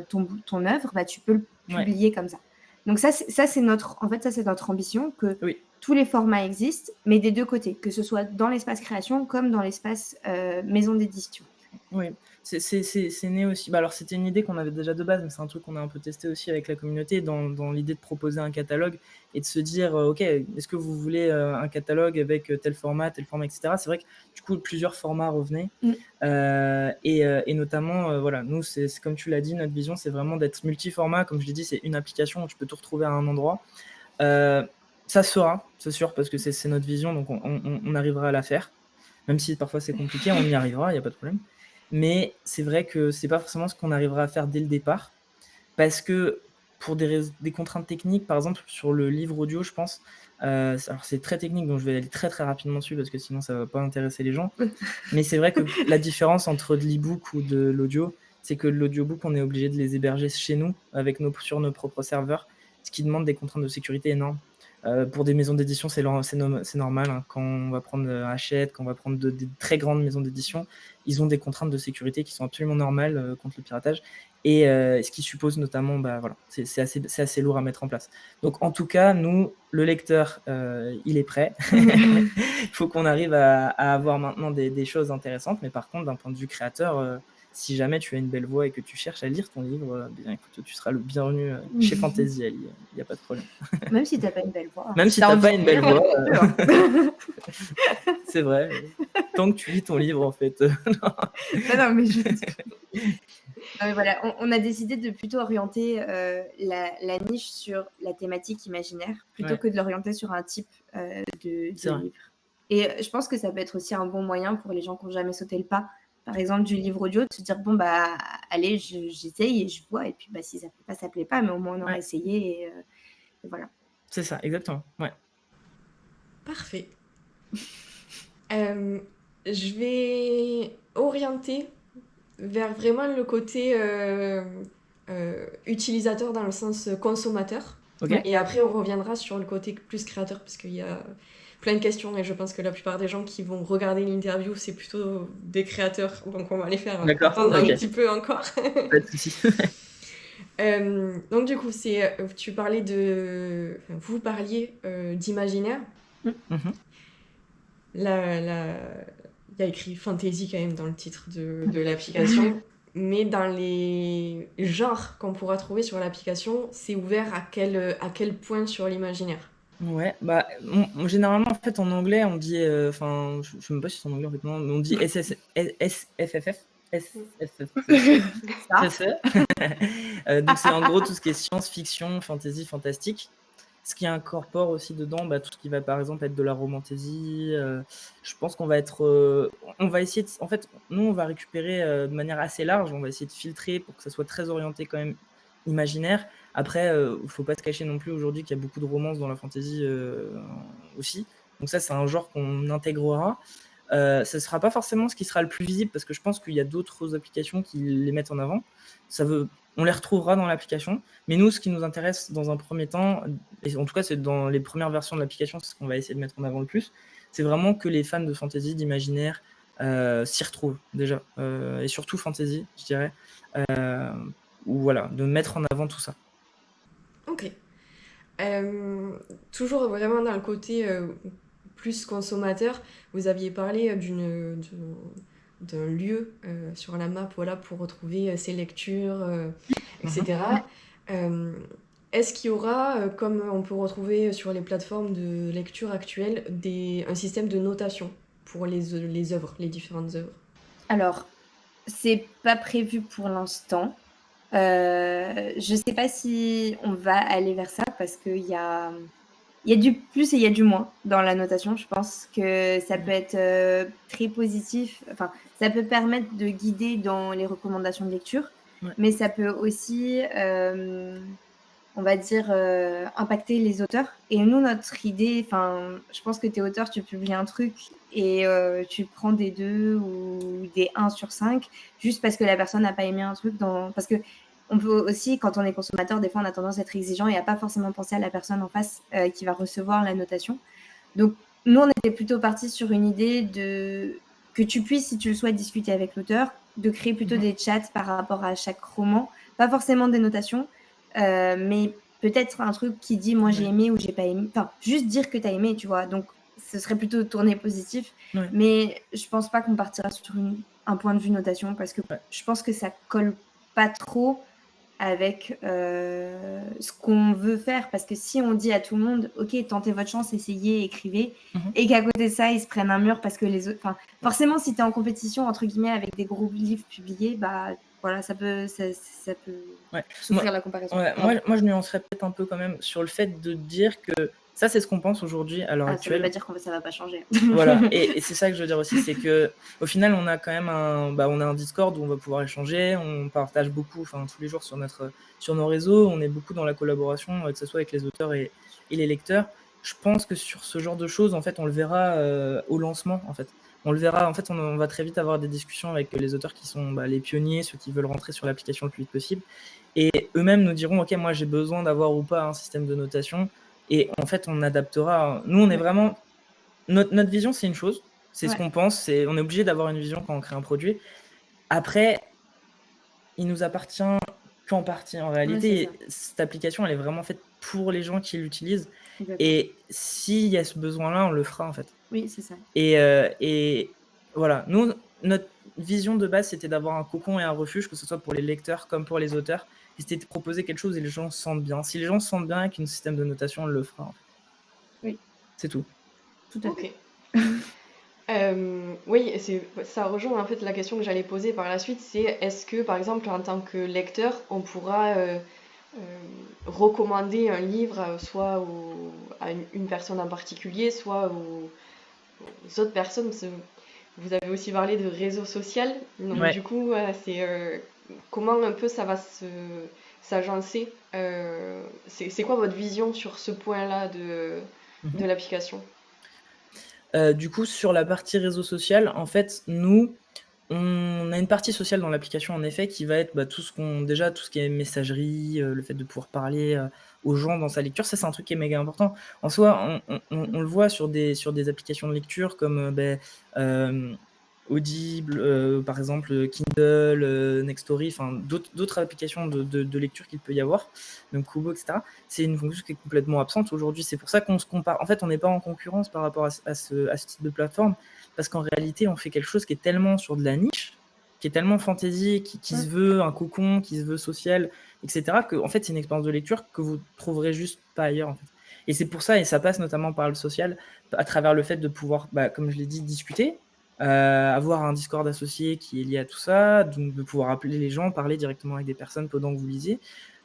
S3: ton œuvre, tu peux le publier comme ça. Donc ça, c'est notre ambition, que tous les formats existent, mais des deux côtés, que ce soit dans l'espace création comme dans l'espace maison d'édition.
S2: Oui, c'est né aussi. Alors, c'était une idée qu'on avait déjà de base, mais c'est un truc qu'on a un peu testé aussi avec la communauté dans l'idée de proposer un catalogue et de se dire, OK, est-ce que vous voulez un catalogue avec tel format, etc. C'est vrai que du coup, plusieurs formats revenaient. Et notamment, voilà, nous, c'est comme tu l'as dit, notre vision, c'est vraiment d'être multi-format. Comme je l'ai dit, c'est une application où tu peux tout retrouver à un endroit. Ça sera, c'est sûr, parce que c'est notre vision, donc on arrivera à la faire. Même si parfois c'est compliqué, on y arrivera, il n'y a pas de problème. Mais c'est vrai que c'est pas forcément ce qu'on arrivera à faire dès le départ, parce que pour des contraintes techniques, par exemple sur le livre audio, je pense, alors c'est très technique, donc je vais aller très très rapidement dessus parce que sinon ça va pas intéresser les gens. Mais c'est vrai que la différence entre de l'e-book ou de l'audio, c'est que l'audiobook, on est obligé de les héberger chez nous sur nos propres serveurs, ce qui demande des contraintes de sécurité énormes. Pour des maisons d'édition, c'est normal. Hein. Quand on va prendre Hachette, quand on va prendre des très grandes maisons d'édition, ils ont des contraintes de sécurité qui sont absolument normales contre le piratage. Et ce qui suppose notamment, voilà, c'est assez lourd à mettre en place. Donc en tout cas, nous, le lecteur, il est prêt. Il faut qu'on arrive à avoir maintenant des choses intéressantes. Mais par contre, d'un point de vue créateur, si jamais tu as une belle voix et que tu cherches à lire ton livre, bien écoute, tu seras le bienvenu chez Fantasy Alley. Il n'y a pas de problème.
S3: Même si tu n'as pas une belle voix.
S2: Même si tu n'as pas une belle voix. C'est vrai. Tant que tu lis ton livre, en fait.
S3: Non, mais voilà, on a décidé de plutôt orienter la niche sur la thématique imaginaire plutôt que de l'orienter sur un type de livre. Et je pense que ça peut être aussi un bon moyen pour les gens qui n'ont jamais sauté le pas, par exemple du livre audio, de se dire bon j'essaye et je vois, et puis si ça plaît pas, mais au moins on aura essayé et voilà.
S2: C'est ça, exactement. Ouais.
S1: Parfait. Je vais orienter vers vraiment le côté utilisateur dans le sens consommateur.
S2: Ok.
S3: Ouais.
S1: Et après, on reviendra sur le côté plus créateur parce qu'il y a plein de questions et je pense que la plupart des gens qui vont regarder l'interview, c'est plutôt des créateurs. Donc, on va les faire
S2: D'accord,
S1: attendre
S2: ok.
S1: un petit peu encore.
S2: Pas de souci.
S1: Donc, du coup, tu parlais vous parliez d'imaginaire.
S2: Mhm.
S1: Il y a écrit fantasy quand même dans le titre de l'application. Mais dans les genres qu'on pourra trouver sur l'application, c'est ouvert à quel point sur l'imaginaire?
S2: Ouais, bah, généralement, en fait, en anglais, on dit, enfin, je sais même pas si c'est en anglais, en fait, non, mais on dit SFFF,
S3: Ça.
S2: donc c'est en gros tout ce qui est science-fiction, fantasy, fantastique. Ce qui incorpore aussi dedans tout ce qui va par exemple être de la romantaisie. Je pense qu'on va on va essayer en fait, nous on va récupérer de manière assez large, on va essayer de filtrer pour que ça soit très orienté quand même imaginaire. Après, faut pas se cacher non plus aujourd'hui qu'il y a beaucoup de romances dans la fantasy aussi. Donc ça, c'est un genre qu'on intégrera. Ça sera pas forcément ce qui sera le plus visible parce que je pense qu'il y a d'autres applications qui les mettent en avant. On les retrouvera dans l'application. Mais nous, ce qui nous intéresse dans un premier temps, et en tout cas c'est dans les premières versions de l'application, c'est ce qu'on va essayer de mettre en avant le plus, c'est vraiment que les fans de fantasy, d'imaginaire s'y retrouvent déjà. Et surtout fantasy, je dirais. Ou voilà, de mettre en avant tout ça.
S1: Ok. Toujours vraiment dans le côté plus consommateur, vous aviez parlé d'un lieu sur la map voilà, pour retrouver ses lectures, etc. Est-ce qu'il y aura, comme on peut retrouver sur les plateformes de lecture actuelles, un système de notation pour les œuvres, les différentes œuvres?
S3: Alors, c'est pas prévu pour l'instant. Je sais pas si on va aller vers ça parce qu'il y a du plus et il y a du moins dans la notation. Je pense que ça peut être très positif. Enfin, ça peut permettre de guider dans les recommandations de lecture,
S2: Ouais.
S3: mais ça peut aussi, on va dire, impacter les auteurs. Et nous, notre idée, enfin, je pense que tu es auteur, tu publies un truc et tu prends des 2 ou des 1 sur 5 juste parce que la personne n'a pas aimé un truc parce que on peut aussi, quand on est consommateur, des fois, on a tendance à être exigeant et à pas forcément penser à la personne en face qui va recevoir la notation. Donc, nous, on était plutôt partis sur une idée que tu puisses, si tu le souhaites, discuter avec l'auteur, de créer plutôt des chats par rapport à chaque roman. Pas forcément des notations, mais peut-être un truc qui dit moi j'ai aimé ou j'ai pas aimé. Enfin, juste dire que tu as aimé, tu vois. Donc, ce serait plutôt tourné positif.
S2: Ouais.
S3: Mais je pense pas qu'on partira sur un point de vue notation parce que je pense que ça colle pas trop avec ce qu'on veut faire. Parce que si on dit à tout le monde, ok, tentez votre chance, essayez, écrivez, et qu'à côté de ça, ils se prennent un mur parce que les autres... Enfin, forcément, si tu es en compétition, entre guillemets, avec des gros livres publiés, bah voilà, ça peut souffrir la comparaison.
S2: Ouais, moi, je nuancerais peut-être un peu quand même sur le fait de dire que ça, c'est ce qu'on pense aujourd'hui à l'heure
S3: Ça veut
S2: actuelle.
S3: pas dire que ça va pas changer.
S2: Voilà, et c'est ça que je veux dire aussi, c'est que au final, on a quand même on a un Discord où on va pouvoir échanger, on partage beaucoup, tous les jours sur nos réseaux, on est beaucoup dans la collaboration, que ce soit avec les auteurs et les lecteurs. Je pense que sur ce genre de choses, en fait, on le verra au lancement, en fait. On le verra, en fait, on va très vite avoir des discussions avec les auteurs qui sont les pionniers, ceux qui veulent rentrer sur l'application le plus vite possible. Et eux-mêmes nous diront, ok, moi j'ai besoin d'avoir ou pas un système de notation. Et en fait, on adaptera. Nous, on est vraiment... Notre vision, c'est une chose. C'est ce qu'on pense. On est obligé d'avoir une vision quand on crée un produit. Après, il nous appartient qu'en partie. En réalité, cette application, elle est vraiment faite pour les gens qui l'utilisent. Et s'il y a ce besoin-là, on le fera, en fait.
S3: Oui, c'est ça.
S2: Et voilà. Nous, notre vision de base, c'était d'avoir un cocon et un refuge, que ce soit pour les lecteurs comme pour les auteurs. Et c'était de proposer quelque chose et les gens se sentent bien. Si les gens se sentent bien avec un système de notation, on le fera. En fait.
S3: Oui.
S2: C'est tout.
S3: Tout à fait.
S1: Oui, ça rejoint en fait la question que j'allais poser par la suite, c'est est-ce que par exemple en tant que lecteur, on pourra recommander un livre soit à une personne en particulier, soit aux autres personnes. Vous avez aussi parlé de réseau social, donc du coup c'est comment un peu ça va s'agencer. C'est quoi votre vision sur ce point-là de
S2: Mhm.
S1: l'application?
S2: Du coup, sur la partie réseau social, en fait, nous, on a une partie sociale dans l'application, en effet, qui va être tout ce qui est messagerie, le fait de pouvoir parler aux gens dans sa lecture. Ça, c'est un truc qui est méga important. En soi, on le voit sur des applications de lecture comme Audible, par exemple, Kindle, Nextory, enfin d'autres applications de lecture qu'il peut y avoir, donc Kubo, etc. C'est une fonction qui est complètement absente aujourd'hui. C'est pour ça qu'on se compare. En fait, on n'est pas en concurrence par rapport à ce type de plateforme, parce qu'en réalité, on fait quelque chose qui est tellement sur de la niche, qui est tellement fantasy, qui se veut un cocon, qui se veut social, etc., que en fait, c'est une expérience de lecture que vous trouverez juste pas ailleurs, en fait. Et c'est pour ça, et ça passe notamment par le social, à travers le fait de pouvoir, comme je l'ai dit, discuter, avoir un Discord associé qui est lié à tout ça, donc de pouvoir appeler les gens, parler directement avec des personnes pendant que vous lisiez,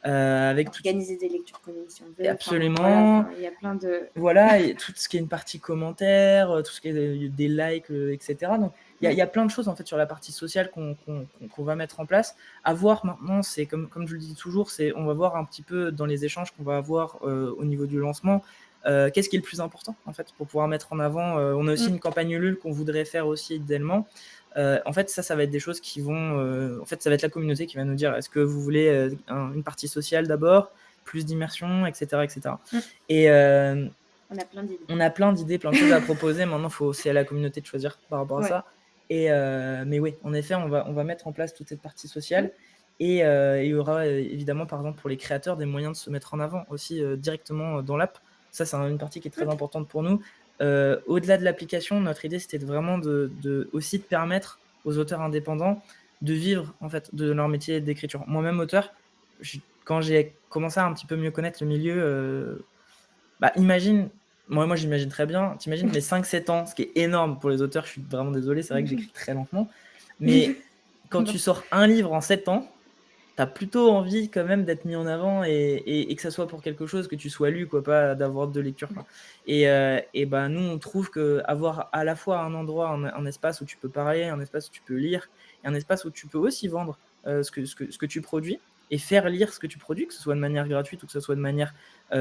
S2: avec
S3: Organiser des lectures communes si on veut.
S2: absolument.
S3: Il y a plein de...
S2: Voilà, et tout ce qui est une partie commentaire, tout ce qui est des likes, etc. Donc il y a plein de choses en fait sur la partie sociale qu'on va mettre en place. À voir maintenant, c'est comme je le dis toujours, on va voir un petit peu dans les échanges qu'on va avoir au niveau du lancement, qu'est-ce qui est le plus important en fait pour pouvoir mettre en avant. On a aussi une campagne Ulule qu'on voudrait faire aussi idéalement. En fait, ça va être des choses qui vont... en fait, ça va être la communauté qui va nous dire est-ce que vous voulez une partie sociale d'abord, plus d'immersion, etc. etc. Et
S3: on a plein d'idées.
S2: On a plein d'idées, plein de choses à proposer. Maintenant, c'est à la communauté de choisir par rapport à ça. Mais oui, en effet, on va mettre en place toute cette partie sociale. Et il y aura évidemment, par exemple, pour les créateurs, des moyens de se mettre en avant aussi directement dans l'app. Ça, c'est une partie qui est très importante pour nous. Au-delà de l'application, notre idée, c'était vraiment aussi de permettre aux auteurs indépendants de vivre en fait de leur métier d'écriture. Moi-même, auteur, quand j'ai commencé à un petit peu mieux connaître le milieu, imagine, moi j'imagine très bien, t'imagines mes 5-7 ans, ce qui est énorme pour les auteurs, je suis vraiment désolé, c'est vrai que j'écris très lentement, mais quand tu sors un livre en 7 ans, t'as plutôt envie quand même d'être mis en avant et que ça soit pour quelque chose, que tu sois lu, quoi, pas d'avoir de lecture, quoi. Et nous, on trouve qu'avoir à la fois un endroit, un espace où tu peux parler, un espace où tu peux lire, et un espace où tu peux aussi vendre ce que tu produis, et faire lire ce que tu produis, que ce soit de manière gratuite ou que ce soit de manière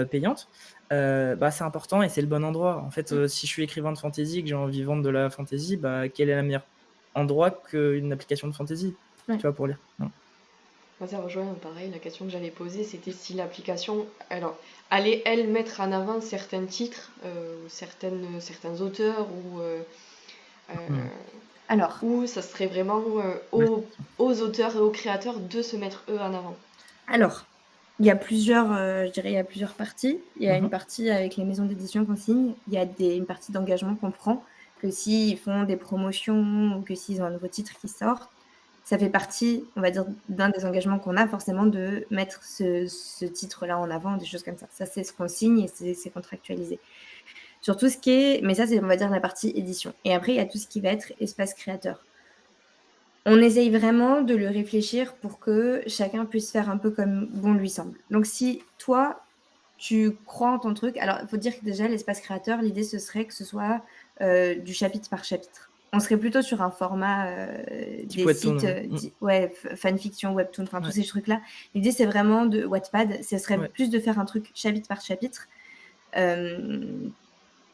S2: payante, c'est important et c'est le bon endroit. En fait, si je suis écrivain de fantasy et que j'ai envie de vendre de la fantasy, quel est le meilleur endroit qu'une application de fantasy, tu vois, pour lire.
S1: Moi, ça rejoint pareil, la question que j'allais poser, c'était si l'application allait, elle, mettre en avant certains titres, certains auteurs, ou ça serait vraiment aux auteurs et aux créateurs de se mettre eux en avant.
S3: Alors, il y a plusieurs, je dirais, il y a plusieurs parties. Il y a une partie avec les maisons d'édition qu'on signe, il y a une partie d'engagement qu'on prend, que s'ils font des promotions ou que s'ils ont un nouveau titre qui sort, ça fait partie, on va dire, d'un des engagements qu'on a forcément de mettre ce titre-là en avant, des choses comme ça. Ça, c'est ce qu'on signe et c'est contractualisé. Sur tout ce qui est... Mais ça, c'est, on va dire, la partie édition. Et après, il y a tout ce qui va être espace créateur. On essaye vraiment de le réfléchir pour que chacun puisse faire un peu comme bon lui semble. Donc, si toi, tu crois en ton truc... Alors, il faut dire que déjà, l'espace créateur, l'idée, ce serait que ce soit du chapitre par chapitre. On serait plutôt sur un format des
S2: webtoon,
S3: sites fanfiction, webtoon, enfin tous ces trucs-là. L'idée, c'est vraiment de Wattpad, ce serait plus de faire un truc chapitre par chapitre.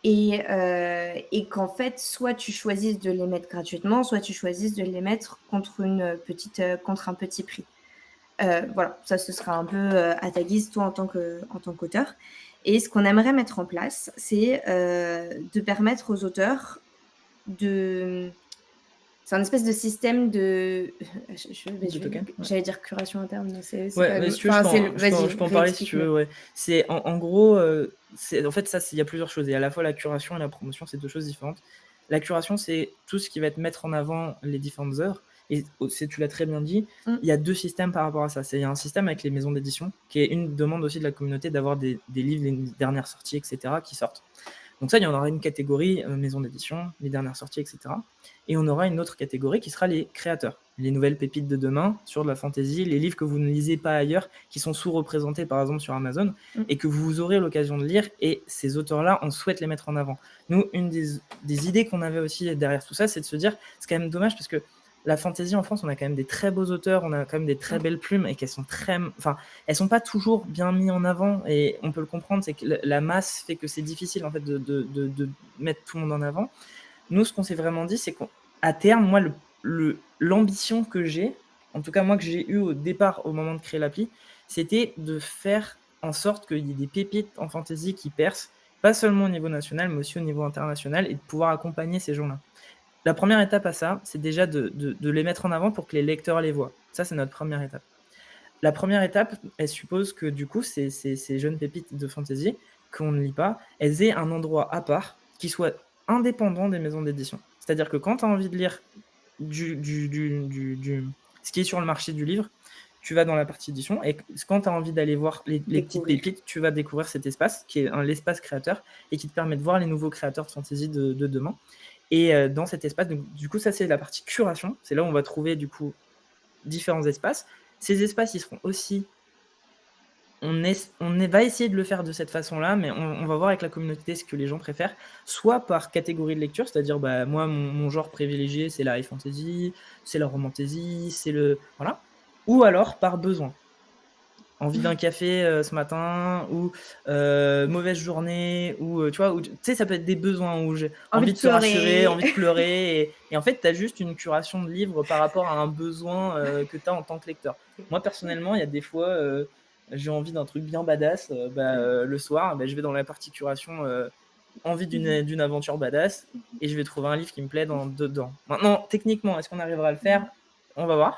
S3: Et qu'en fait, soit tu choisisses de les mettre gratuitement, soit tu choisisses de les mettre contre un petit prix. Voilà, ça, ce sera un peu à ta guise, toi, en tant qu'auteur. Et ce qu'on aimerait mettre en place, c'est de permettre aux auteurs de... C'est un espèce de système de... J'allais dire curation interne, mais c'est
S2: pas... Mais si tu veux, je peux en parler si tu veux, ouais. C'est en gros... en fait, ça, il y a plusieurs choses. Et à la fois, la curation et la promotion, c'est deux choses différentes. La curation, c'est tout ce qui va te mettre en avant les différentes œuvres. Et tu l'as très bien dit, il y a deux systèmes par rapport à ça. Il y a un système avec les maisons d'édition, qui est une demande aussi de la communauté d'avoir des livres, les dernières sorties, etc., qui sortent. Donc ça, il y en aura une catégorie maison d'édition, les dernières sorties, etc. Et on aura une autre catégorie qui sera les créateurs, les nouvelles pépites de demain sur de la fantasy, les livres que vous ne lisez pas ailleurs, qui sont sous-représentés par exemple sur Amazon, et que vous aurez l'occasion de lire, et ces auteurs-là, on souhaite les mettre en avant. Nous, une des idées qu'on avait aussi derrière tout ça, c'est de se dire, c'est quand même dommage parce que la fantasy en France, on a quand même des très beaux auteurs, on a quand même des très belles plumes et qu'elles sont elles sont pas toujours bien mises en avant et on peut le comprendre, c'est que la masse fait que c'est difficile en fait de mettre tout le monde en avant. Nous, ce qu'on s'est vraiment dit, c'est qu'à terme, moi, l'ambition que j'ai, en tout cas moi que j'ai eu au départ au moment de créer l'appli, c'était de faire en sorte qu'il y ait des pépites en fantasy qui percent, pas seulement au niveau national, mais aussi au niveau international, et de pouvoir accompagner ces gens-là. La première étape à ça, c'est déjà de les mettre en avant pour que les lecteurs les voient. Ça, c'est notre première étape. La première étape, elle suppose que du coup, ces jeunes pépites de fantasy qu'on ne lit pas, elles aient un endroit à part qui soit indépendant des maisons d'édition. C'est-à-dire que quand tu as envie de lire ce qui est sur le marché du livre, tu vas dans la partie édition, et quand tu as envie d'aller voir les petites pépites, tu vas découvrir cet espace qui est l'espace créateur et qui te permet de voir les nouveaux créateurs de fantasy de demain. Et dans cet espace, donc, du coup, ça c'est la partie curation, c'est là où on va trouver du coup différents espaces. Ces espaces, ils seront aussi... On va essayer de le faire de cette façon-là, mais on va voir avec la communauté ce que les gens préfèrent, soit par catégorie de lecture, c'est-à-dire moi, mon genre privilégié, c'est la high fantasy, c'est la romantasy, c'est le... Voilà. Ou alors par besoin. Envie d'un café ce matin, ou mauvaise journée, ou tu vois, tu sais, ça peut être des besoins où j'ai envie de se rassurer, envie de pleurer, et en fait, tu as juste une curation de livres par rapport à un besoin que tu as en tant que lecteur. Moi, personnellement, il y a des fois, j'ai envie d'un truc bien badass, le soir, je vais dans la partie curation, envie d'une aventure badass, et je vais trouver un livre qui me plaît dedans. Maintenant, techniquement, est-ce qu'on arrivera à le faire ? On va voir.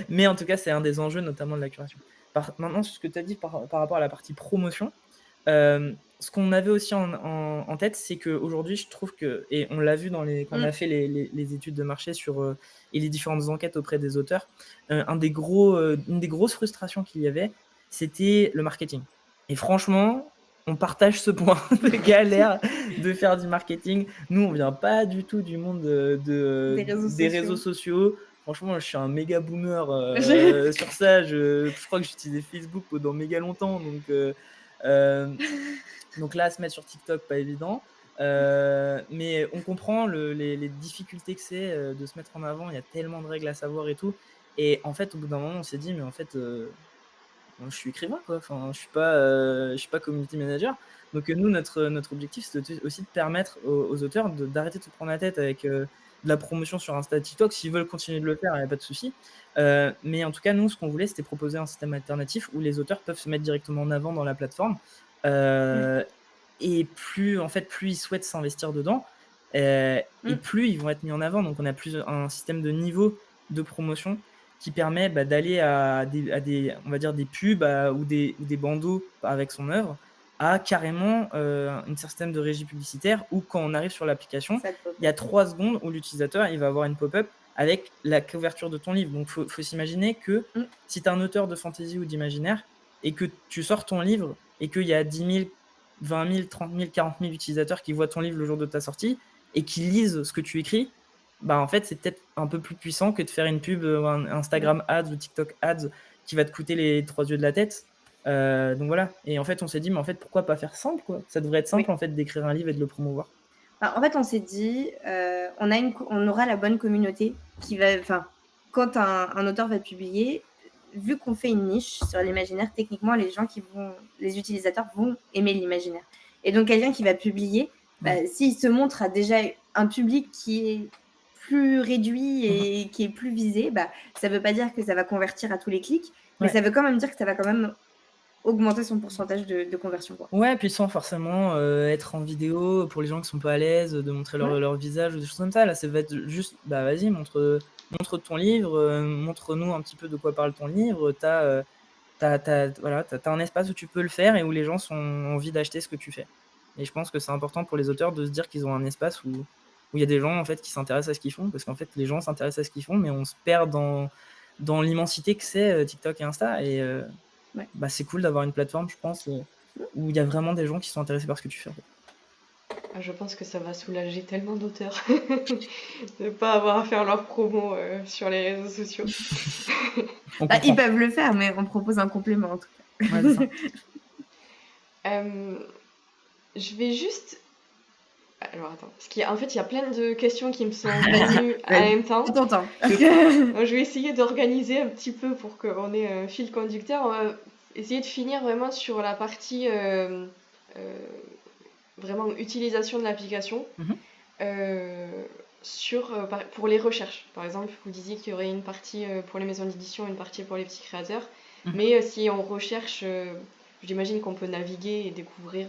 S2: Mais en tout cas, c'est un des enjeux, notamment de la curation. Maintenant, ce que tu as dit par rapport à la partie promotion, ce qu'on avait aussi en tête, c'est qu'aujourd'hui, je trouve que, et on l'a vu quand on a fait les études de marché et les différentes enquêtes auprès des auteurs, une des grosses frustrations qu'il y avait, c'était le marketing. Et franchement, on partage ce point de galère de faire du marketing. Nous, on vient pas du tout du monde des réseaux sociaux. Franchement, je suis un méga boomer sur ça. Je crois que j'utilisais Facebook pendant méga longtemps. Donc là, se mettre sur TikTok, pas évident. Mais on comprend les difficultés que c'est de se mettre en avant. Il y a tellement de règles à savoir et tout. Et en fait, au bout d'un moment, on s'est dit, mais en fait, je suis écrivain, quoi. Enfin, je suis pas community manager. Donc nous, notre objectif, c'est aussi de permettre aux auteurs d'arrêter de se prendre la tête avec de la promotion sur Insta, TikTok. S'ils veulent continuer de le faire, il n'y a pas de souci. Mais en tout cas, nous, ce qu'on voulait, c'était proposer un système alternatif où les auteurs peuvent se mettre directement en avant dans la plateforme. Et plus ils souhaitent s'investir dedans, et plus ils vont être mis en avant. Donc on a un système de niveau de promotion qui permet d'aller à on va dire des pubs ou des bandeaux avec son œuvre, à carrément un système de régie publicitaire où quand on arrive sur l'application, il y a 3 secondes où l'utilisateur il va avoir une pop-up avec la couverture de ton livre. Donc faut s'imaginer que si tu es un auteur de fantasy ou d'imaginaire et que tu sors ton livre et qu'il y a 10 000, 20 000, 30 000, 40 000 utilisateurs qui voient ton livre le jour de ta sortie et qui lisent ce que tu écris, en fait, c'est peut-être un peu plus puissant que de faire une pub, un Instagram Ads ou TikTok Ads qui va te coûter les 3 yeux de la tête. Donc voilà. Et en fait, on s'est dit, mais en fait, pourquoi pas faire simple, quoi ? Ça devrait être simple, en fait, d'écrire un livre et de le promouvoir.
S3: En fait, on s'est dit, on aura la bonne communauté qui va... Enfin, quand un auteur va publier, vu qu'on fait une niche sur l'imaginaire, techniquement, les utilisateurs vont aimer l'imaginaire. Et donc, quelqu'un qui va publier, s'il se montre à déjà un public qui est plus réduit et qui est plus visé, ça ne veut pas dire que ça va convertir à tous les clics, mais ça veut quand même dire que ça va quand même augmenter son pourcentage de conversion, quoi.
S2: Ouais, puis sans forcément être en vidéo pour les gens qui sont pas à l'aise, de montrer leur visage ou des choses comme ça. Là, ça va être juste, vas-y, montre ton livre, montre-nous un petit peu de quoi parle ton livre. T'as un espace où tu peux le faire et où les gens ont envie d'acheter ce que tu fais. Et je pense que c'est important pour les auteurs de se dire qu'ils ont un espace où il y a des gens en fait qui s'intéressent à ce qu'ils font, parce qu'en fait les gens s'intéressent à ce qu'ils font, mais on se perd dans l'immensité que c'est TikTok et Insta. Et c'est cool d'avoir une plateforme, je pense, où il y a vraiment des gens qui sont intéressés par ce que tu fais.
S1: Je pense que ça va soulager tellement d'auteurs de ne pas avoir à faire leur promo sur les réseaux sociaux.
S3: Ils peuvent le faire, mais on propose un complément en tout cas.
S2: Ouais, c'est ça.
S1: Je vais juste Alors attends, en fait, il y a plein de questions qui me sont
S3: Vas-y,
S1: venues en même temps.
S3: c'est ton temps.
S1: Je vais essayer d'organiser un petit peu pour qu'on ait un fil conducteur. On va essayer de finir vraiment sur la partie vraiment utilisation de l'application.
S2: Mhm.
S1: Pour les recherches. Par exemple, vous disiez qu'il y aurait une partie pour les maisons d'édition, une partie pour les petits créateurs.
S2: Mhm.
S1: Mais si on recherche, j'imagine qu'on peut naviguer et découvrir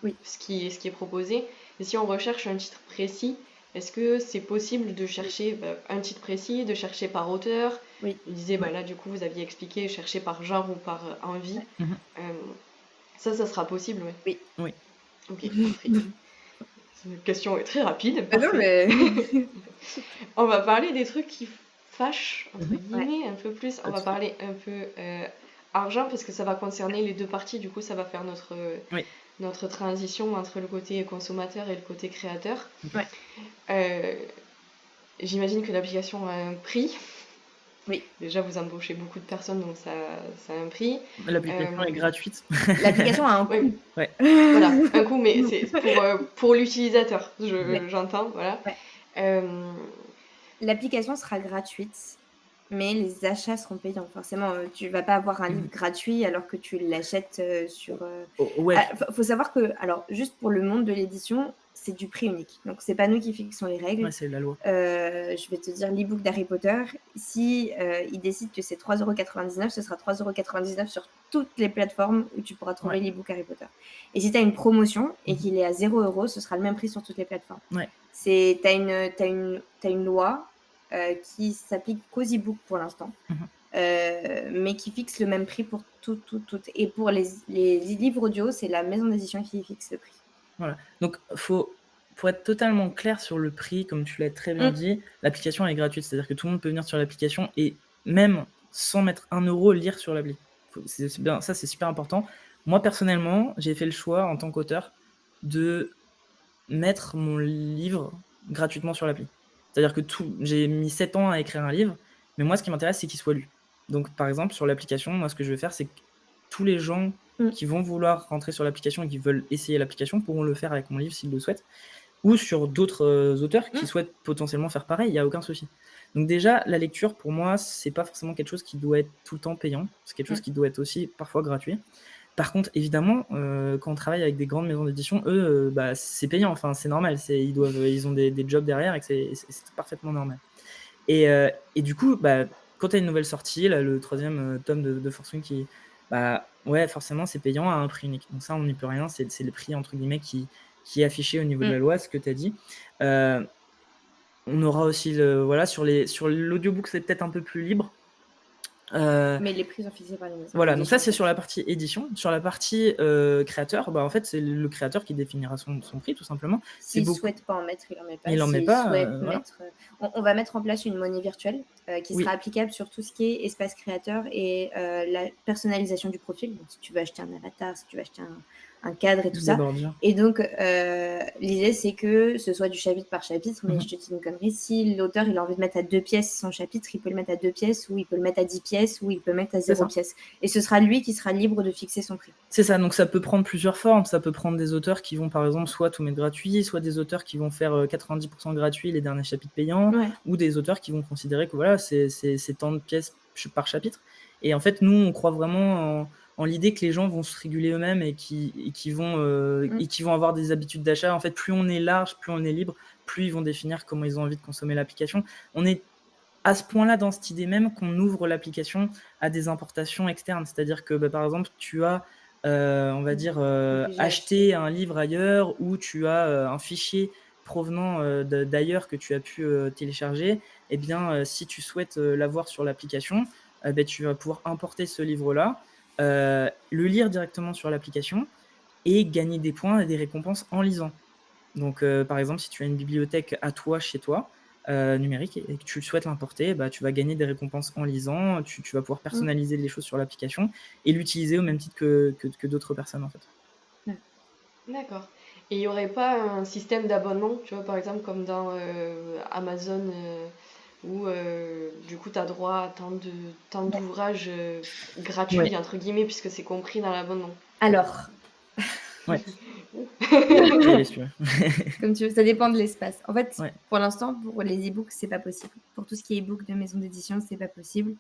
S3: Oui.
S1: ce qui est proposé. Et si on recherche un titre précis, est-ce que c'est possible de chercher un titre précis, de chercher par auteur?
S3: Oui.
S1: Je disais,
S2: Ouais.
S1: là, du coup, vous aviez expliqué chercher par genre ou par envie.
S3: Ouais.
S2: Mhm.
S1: Ça sera possible, ouais.
S3: Oui.
S2: Oui.
S1: Ok, parfait. Une question est très rapide.
S3: Ah non,
S1: Parfait.
S3: mais
S1: On va parler des trucs qui fâchent, entre
S2: Mhm.
S1: guillemets, un peu plus. On va
S2: Pas de souci.
S1: parler un peu argent, parce que ça va concerner les deux parties. Du coup, ça va faire
S2: Oui.
S1: notre transition entre le côté consommateur et le côté créateur.
S3: Ouais.
S1: J'imagine que l'application a un prix.
S3: Oui.
S1: Déjà, vous embauchez beaucoup de personnes, donc ça a un prix.
S2: L'application est gratuite.
S3: L'application a un coût.
S1: Oui.
S2: Ouais.
S1: Voilà, un coût, mais c'est pour l'utilisateur,
S3: Ouais.
S1: j'entends, voilà.
S3: Ouais. L'application sera gratuite, mais les achats seront payants. Forcément, tu vas pas avoir un livre gratuit alors que tu l'achètes sur.
S2: Ouais.
S3: Faut savoir que, alors, juste pour le monde de l'édition, c'est du prix unique. Donc, c'est pas nous qui fixons les règles.
S2: Ouais, c'est la loi.
S3: Je vais te dire l'e-book d'Harry Potter. Si il décide que c'est 3,99 €, ce sera 3,99 € sur toutes les plateformes où tu pourras trouver l'e-book Harry Potter. Et si tu as une promotion et qu'il est à 0 €, ce sera le même prix sur toutes les plateformes.
S2: Ouais.
S3: T'as une loi qui s'applique qu'aux e-books pour l'instant, mais qui fixe le même prix pour tout. Et pour les livres audio, c'est la maison d'édition qui fixe le prix.
S2: Voilà. Donc, pour être totalement clair sur le prix, comme tu l'as très bien dit, l'application est gratuite. C'est-à-dire que tout le monde peut venir sur l'application et même sans mettre 1 € lire sur l'appli. Ça, c'est super important. Moi, personnellement, j'ai fait le choix en tant qu'auteur de mettre mon livre gratuitement sur l'appli. C'est-à-dire que j'ai mis 7 ans à écrire un livre, mais moi, ce qui m'intéresse, c'est qu'il soit lu. Donc, par exemple, sur l'application, moi, ce que je vais faire, c'est que tous les gens qui vont vouloir rentrer sur l'application et qui veulent essayer l'application pourront le faire avec mon livre s'ils le souhaitent, ou sur d'autres auteurs qui souhaitent potentiellement faire pareil, il n'y a aucun souci. Donc déjà, la lecture, pour moi, c'est pas forcément quelque chose qui doit être tout le temps payant, c'est quelque chose qui doit être aussi parfois gratuit. Par contre, évidemment, quand on travaille avec des grandes maisons d'édition, eux, c'est payant, enfin c'est normal, ils ont des jobs derrière et que c'est parfaitement normal. Et du coup, quand tu as une nouvelle sortie, là, le 3e tome de Force Wing ouais, forcément, c'est payant à un prix unique. Donc ça, on n'y peut rien, c'est le prix, entre guillemets, qui est affiché au niveau de la loi, ce que tu as dit. On aura aussi, sur l'audiobook, c'est peut-être un peu plus libre.
S3: Mais les prix sont fixés par les maisons.
S2: Voilà, donc ça, c'est sur la partie édition. Sur la partie créateur, en fait, c'est le créateur qui définira son prix, tout simplement.
S3: S'il ne souhaite pas en mettre, il n'en met pas.
S2: Il n'en met pas.
S3: On va mettre en place une monnaie virtuelle qui sera applicable sur tout ce qui est espace créateur et la personnalisation du profil. Donc, si tu veux acheter un avatar, si tu veux acheter un cadre et tout ça. Et donc, l'idée, c'est que ce soit du chapitre par chapitre, mais je te dis une connerie, si l'auteur il a envie de mettre à 2 pièces son chapitre, il peut le mettre à 2 pièces, ou il peut le mettre à 10 pièces, ou il peut le mettre à 0 pièces. Et ce sera lui qui sera libre de fixer son prix.
S2: C'est ça, donc ça peut prendre plusieurs formes. Ça peut prendre des auteurs qui vont, par exemple, soit tout mettre gratuit, soit des auteurs qui vont faire 90% gratuit les derniers chapitres payants, ou des auteurs qui vont considérer que voilà, c'est tant de pièces par chapitre. Et en fait, nous, on croit vraiment en l'idée que les gens vont se réguler eux-mêmes et qui vont avoir des habitudes d'achat. En fait, plus on est large, plus on est libre, plus ils vont définir comment ils ont envie de consommer l'application. On est à ce point-là dans cette idée même qu'on ouvre l'application à des importations externes. C'est-à-dire que, par exemple, tu as, on va dire, acheté un livre ailleurs, ou tu as un fichier provenant d'ailleurs que tu as pu télécharger. Eh bien, si tu souhaites l'avoir sur l'application, tu vas pouvoir importer ce livre-là, le lire directement sur l'application et gagner des points et des récompenses en lisant. Donc, par exemple, si tu as une bibliothèque à toi, chez toi, numérique, et que tu souhaites l'importer, tu vas gagner des récompenses en lisant, tu vas pouvoir personnaliser les choses sur l'application et l'utiliser au même titre que d'autres personnes, en fait.
S1: D'accord. Et il n'y aurait pas un système d'abonnement, tu vois, par exemple, comme dans Amazon, où du coup tu as droit à tant d'ouvrages gratuits, entre guillemets, puisque c'est compris dans l'abonnement.
S3: Alors,
S2: Ouais. Et les streams.
S3: Comme tu veux, ça dépend de l'espace. En fait,
S2: Ouais.
S3: pour l'instant, pour les e-books, c'est pas possible. Pour tout ce qui est e-book de maison d'édition, c'est pas possible.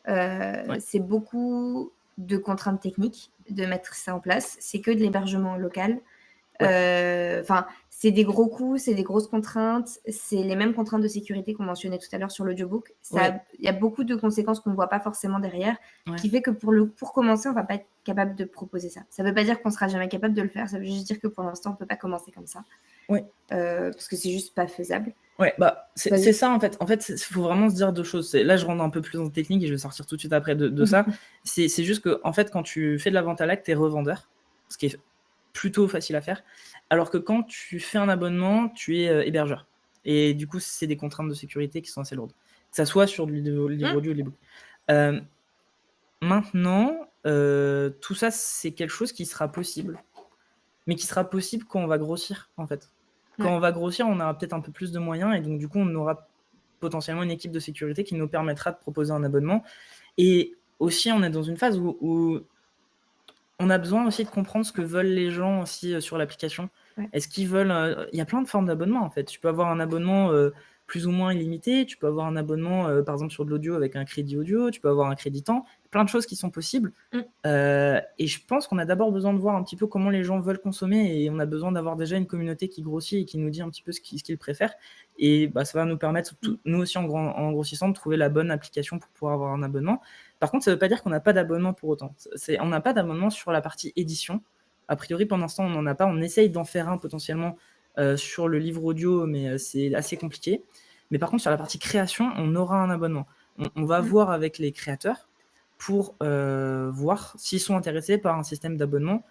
S2: Ouais.
S3: C'est beaucoup de contraintes techniques de mettre ça en place. C'est que de l'hébergement local. Enfin, c'est des gros coûts, c'est des grosses contraintes, c'est les mêmes contraintes de sécurité qu'on mentionnait tout à l'heure sur l'audiobook.
S2: Ouais.
S3: Il y a beaucoup de conséquences qu'on ne voit pas forcément derrière,
S2: Ouais.
S3: qui fait que pour commencer, on va pas être capable de proposer ça. Ça veut pas dire qu'on sera jamais capable de le faire, ça veut juste dire que pour l'instant, on peut pas commencer comme ça.
S2: Ouais.
S3: Parce que c'est juste pas faisable.
S2: Ouais, bah,
S3: Vas-y.
S2: c'est ça en fait. En fait, il faut vraiment se dire deux choses. Là, je rentre un peu plus en technique et je vais sortir tout de suite après de ça. C'est juste que, en fait, quand tu fais de la vente à l'acte, tu es revendeur, ce qui est plutôt facile à faire. Alors que quand tu fais un abonnement, tu es hébergeur. Et du coup, c'est des contraintes de sécurité qui sont assez lourdes. Que ça soit sur du livre audio ou l'ebook. Maintenant, tout ça, c'est quelque chose qui sera possible. Mais qui sera possible quand on va grossir, en fait. Quand on va grossir, on aura peut-être un peu plus de moyens et donc du coup, on aura potentiellement une équipe de sécurité qui nous permettra de proposer un abonnement. Et aussi, on est dans une phase où on a besoin aussi de comprendre ce que veulent les gens aussi sur l'application.
S3: Ouais.
S2: Est-ce qu'ils veulent... Il y a plein de formes d'abonnement, en fait. Tu peux avoir un abonnement plus ou moins illimité, tu peux avoir un abonnement, par exemple, sur de l'audio avec un crédit audio, tu peux avoir un crédit temps, plein de choses qui sont possibles. Et je pense qu'on a d'abord besoin de voir un petit peu comment les gens veulent consommer et on a besoin d'avoir déjà une communauté qui grossit et qui nous dit un petit peu ce qu'ils préfèrent. Et bah, ça va nous permettre, nous aussi en grossissant, de trouver la bonne application pour pouvoir avoir un abonnement. Par contre, ça ne veut pas dire qu'on n'a pas d'abonnement pour autant. On n'a pas d'abonnement sur la partie édition. A priori, pour l'instant, on n'en a pas. On essaye d'en faire un potentiellement sur le livre audio, mais c'est assez compliqué. Mais par contre, sur la partie création, on aura un abonnement. On va voir avec les créateurs pour voir s'ils sont intéressés par un système d'abonnement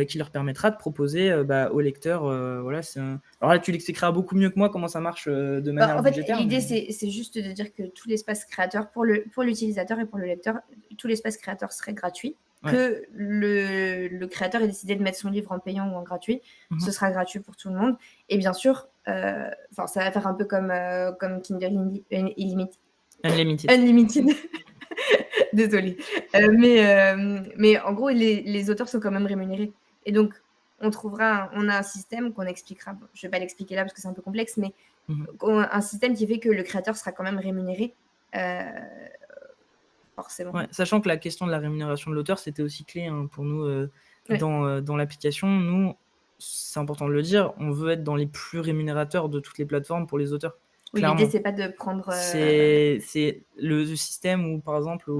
S2: qui leur permettra de proposer aux lecteurs. Voilà, alors là, tu l'expliqueras beaucoup mieux que moi comment ça marche de manière budgétaire.
S3: En fait, l'idée, c'est juste de dire que tout l'espace créateur, pour l'utilisateur et pour le lecteur, tout l'espace créateur serait gratuit. Ouais. Que le créateur ait décidé de mettre son livre en payant ou en gratuit, ce sera gratuit pour tout le monde. Et bien sûr, ça va faire un peu comme Kindle Unlimited. Désolée. Mais en gros, les auteurs sont quand même rémunérés. Et donc, on a un système qu'on expliquera. Je ne vais pas l'expliquer là parce que c'est un peu complexe, mais un système qui fait que le créateur sera quand même rémunéré. Forcément.
S2: Ouais, sachant que la question de la rémunération de l'auteur, c'était aussi clé pour nous dans l'application. Nous, c'est important de le dire, on veut être dans les plus rémunérateurs de toutes les plateformes pour les auteurs.
S3: Oui, l'idée, c'est pas de prendre...
S2: C'est le système où, par exemple,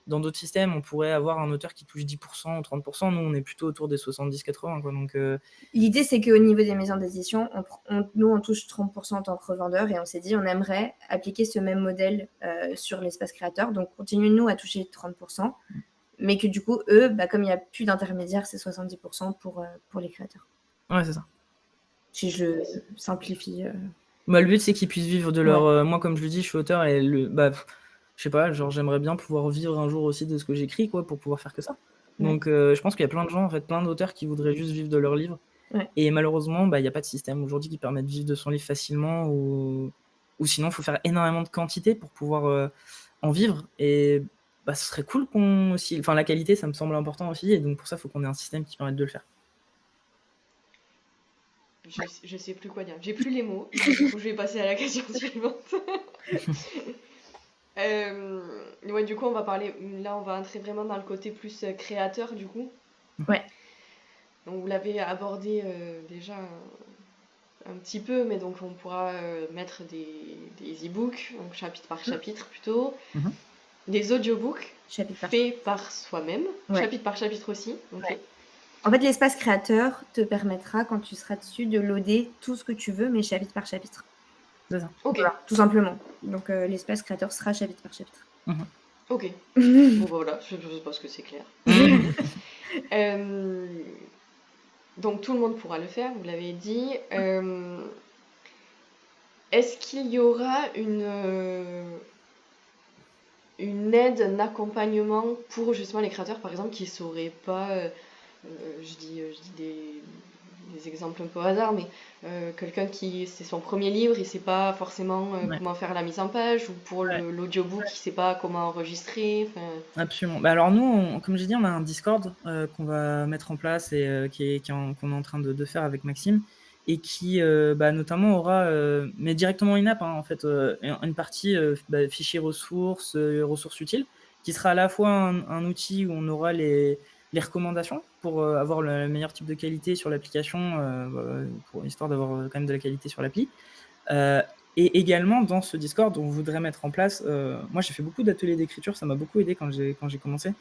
S2: dans d'autres systèmes, on pourrait avoir un auteur qui touche 10% ou 30%. Nous, on est plutôt autour des 70-80. Donc,
S3: l'idée, c'est qu'au niveau des maisons d'édition, nous, on touche 30% en tant que revendeur et on s'est dit, on aimerait appliquer ce même modèle sur l'espace créateur. Donc, continuez-nous à toucher 30%, mais que du coup, eux, comme il n'y a plus d'intermédiaires, c'est 70% pour les créateurs.
S2: Ouais, c'est ça.
S3: Si je simplifie...
S2: le but, c'est qu'ils puissent vivre de leur... moi, comme je le dis, je suis auteur et je sais pas, genre j'aimerais bien pouvoir vivre un jour aussi de ce que j'écris, quoi, pour pouvoir faire que ça. Donc je pense qu'il y a plein de gens, en fait, plein d'auteurs qui voudraient juste vivre de leur livre. Et malheureusement, il n'y a pas de système aujourd'hui qui permet de vivre de son livre facilement ou sinon, il faut faire énormément de quantité pour pouvoir en vivre. Et ce serait cool qu'on aussi... Enfin, la qualité, ça me semble important aussi. Et donc pour ça, il faut qu'on ait un système qui permette de le faire.
S1: Je sais plus quoi dire. J'ai plus les mots. Du coup, je vais passer à la question suivante. Du coup, on va parler. Là, on va entrer vraiment dans le côté plus créateur, du coup.
S3: Ouais.
S1: Donc, vous l'avez abordé déjà un petit peu, mais donc on pourra mettre des e-books, donc chapitre par chapitre plutôt. Des audiobooks faits par soi-même, chapitre par chapitre aussi. Okay.
S3: En fait, l'espace créateur te permettra, quand tu seras dessus, de loader tout ce que tu veux, mais chapitre par chapitre.
S2: C'est ça.
S3: Ok. Voilà, tout simplement. Donc, l'espace créateur sera chapitre par chapitre.
S1: Ok. Bon, voilà, je pense que c'est clair. Donc, tout le monde pourra le faire, vous l'avez dit. Est-ce qu'il y aura une aide, un accompagnement pour justement les créateurs, par exemple, qui ne sauraient pas... je dis des exemples un peu au hasard, mais quelqu'un qui c'est son premier livre, il sait pas forcément
S2: Ouais,
S1: comment faire la mise en page, ou pour
S2: ouais,
S1: l'audiobook, il sait pas comment enregistrer. Enfin,
S2: absolument. Bah, alors nous, comme j'ai dit, on a un Discord qu'on va mettre en place et qu'on est en train de faire avec Maxime et qui bah, notamment aura, mais directement une app, hein, en fait, une partie bah, fichiers ressources, ressources utiles, qui sera à la fois un outil où on aura les recommandations pour avoir le meilleur type de qualité sur l'application, histoire d'avoir quand même de la qualité sur l'appli. Et également, dans ce Discord, on voudrait mettre en place. Moi, j'ai fait beaucoup d'ateliers d'écriture, ça m'a beaucoup aidé quand j'ai commencé.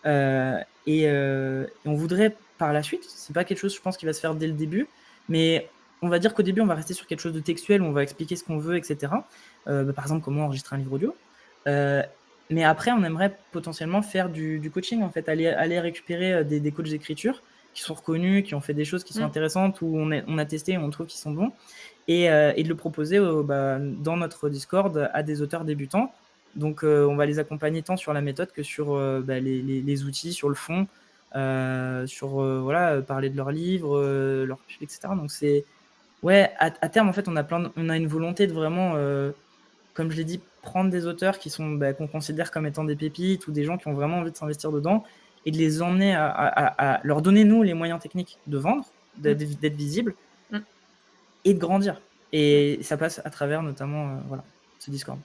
S2: Et on voudrait par la suite, c'est pas quelque chose, je pense, qui va se faire dès le début, mais on va dire qu'au début, on va rester sur quelque chose de textuel, où on va expliquer ce qu'on veut, etc. Par exemple, comment enregistrer un livre audio. Mais après, on aimerait potentiellement faire du coaching, en fait, aller récupérer des coachs d'écriture qui sont reconnus, qui ont fait des choses qui sont intéressantes, où on a testé et on trouve qu'ils sont bons, et de le proposer dans notre Discord à des auteurs débutants. Donc, on va les accompagner tant sur la méthode que sur les outils, sur le fond, sur voilà, parler de leurs livres, leur pub, etc. Donc, ouais, à terme, en fait, on a une volonté de vraiment, comme je l'ai dit, prendre des auteurs qu'on considère comme étant des pépites ou des gens qui ont vraiment envie de s'investir dedans et de les emmener à leur donner, nous, les moyens techniques de vendre, d'être visibles et de grandir. Et ça passe à travers notamment voilà, ce Discord.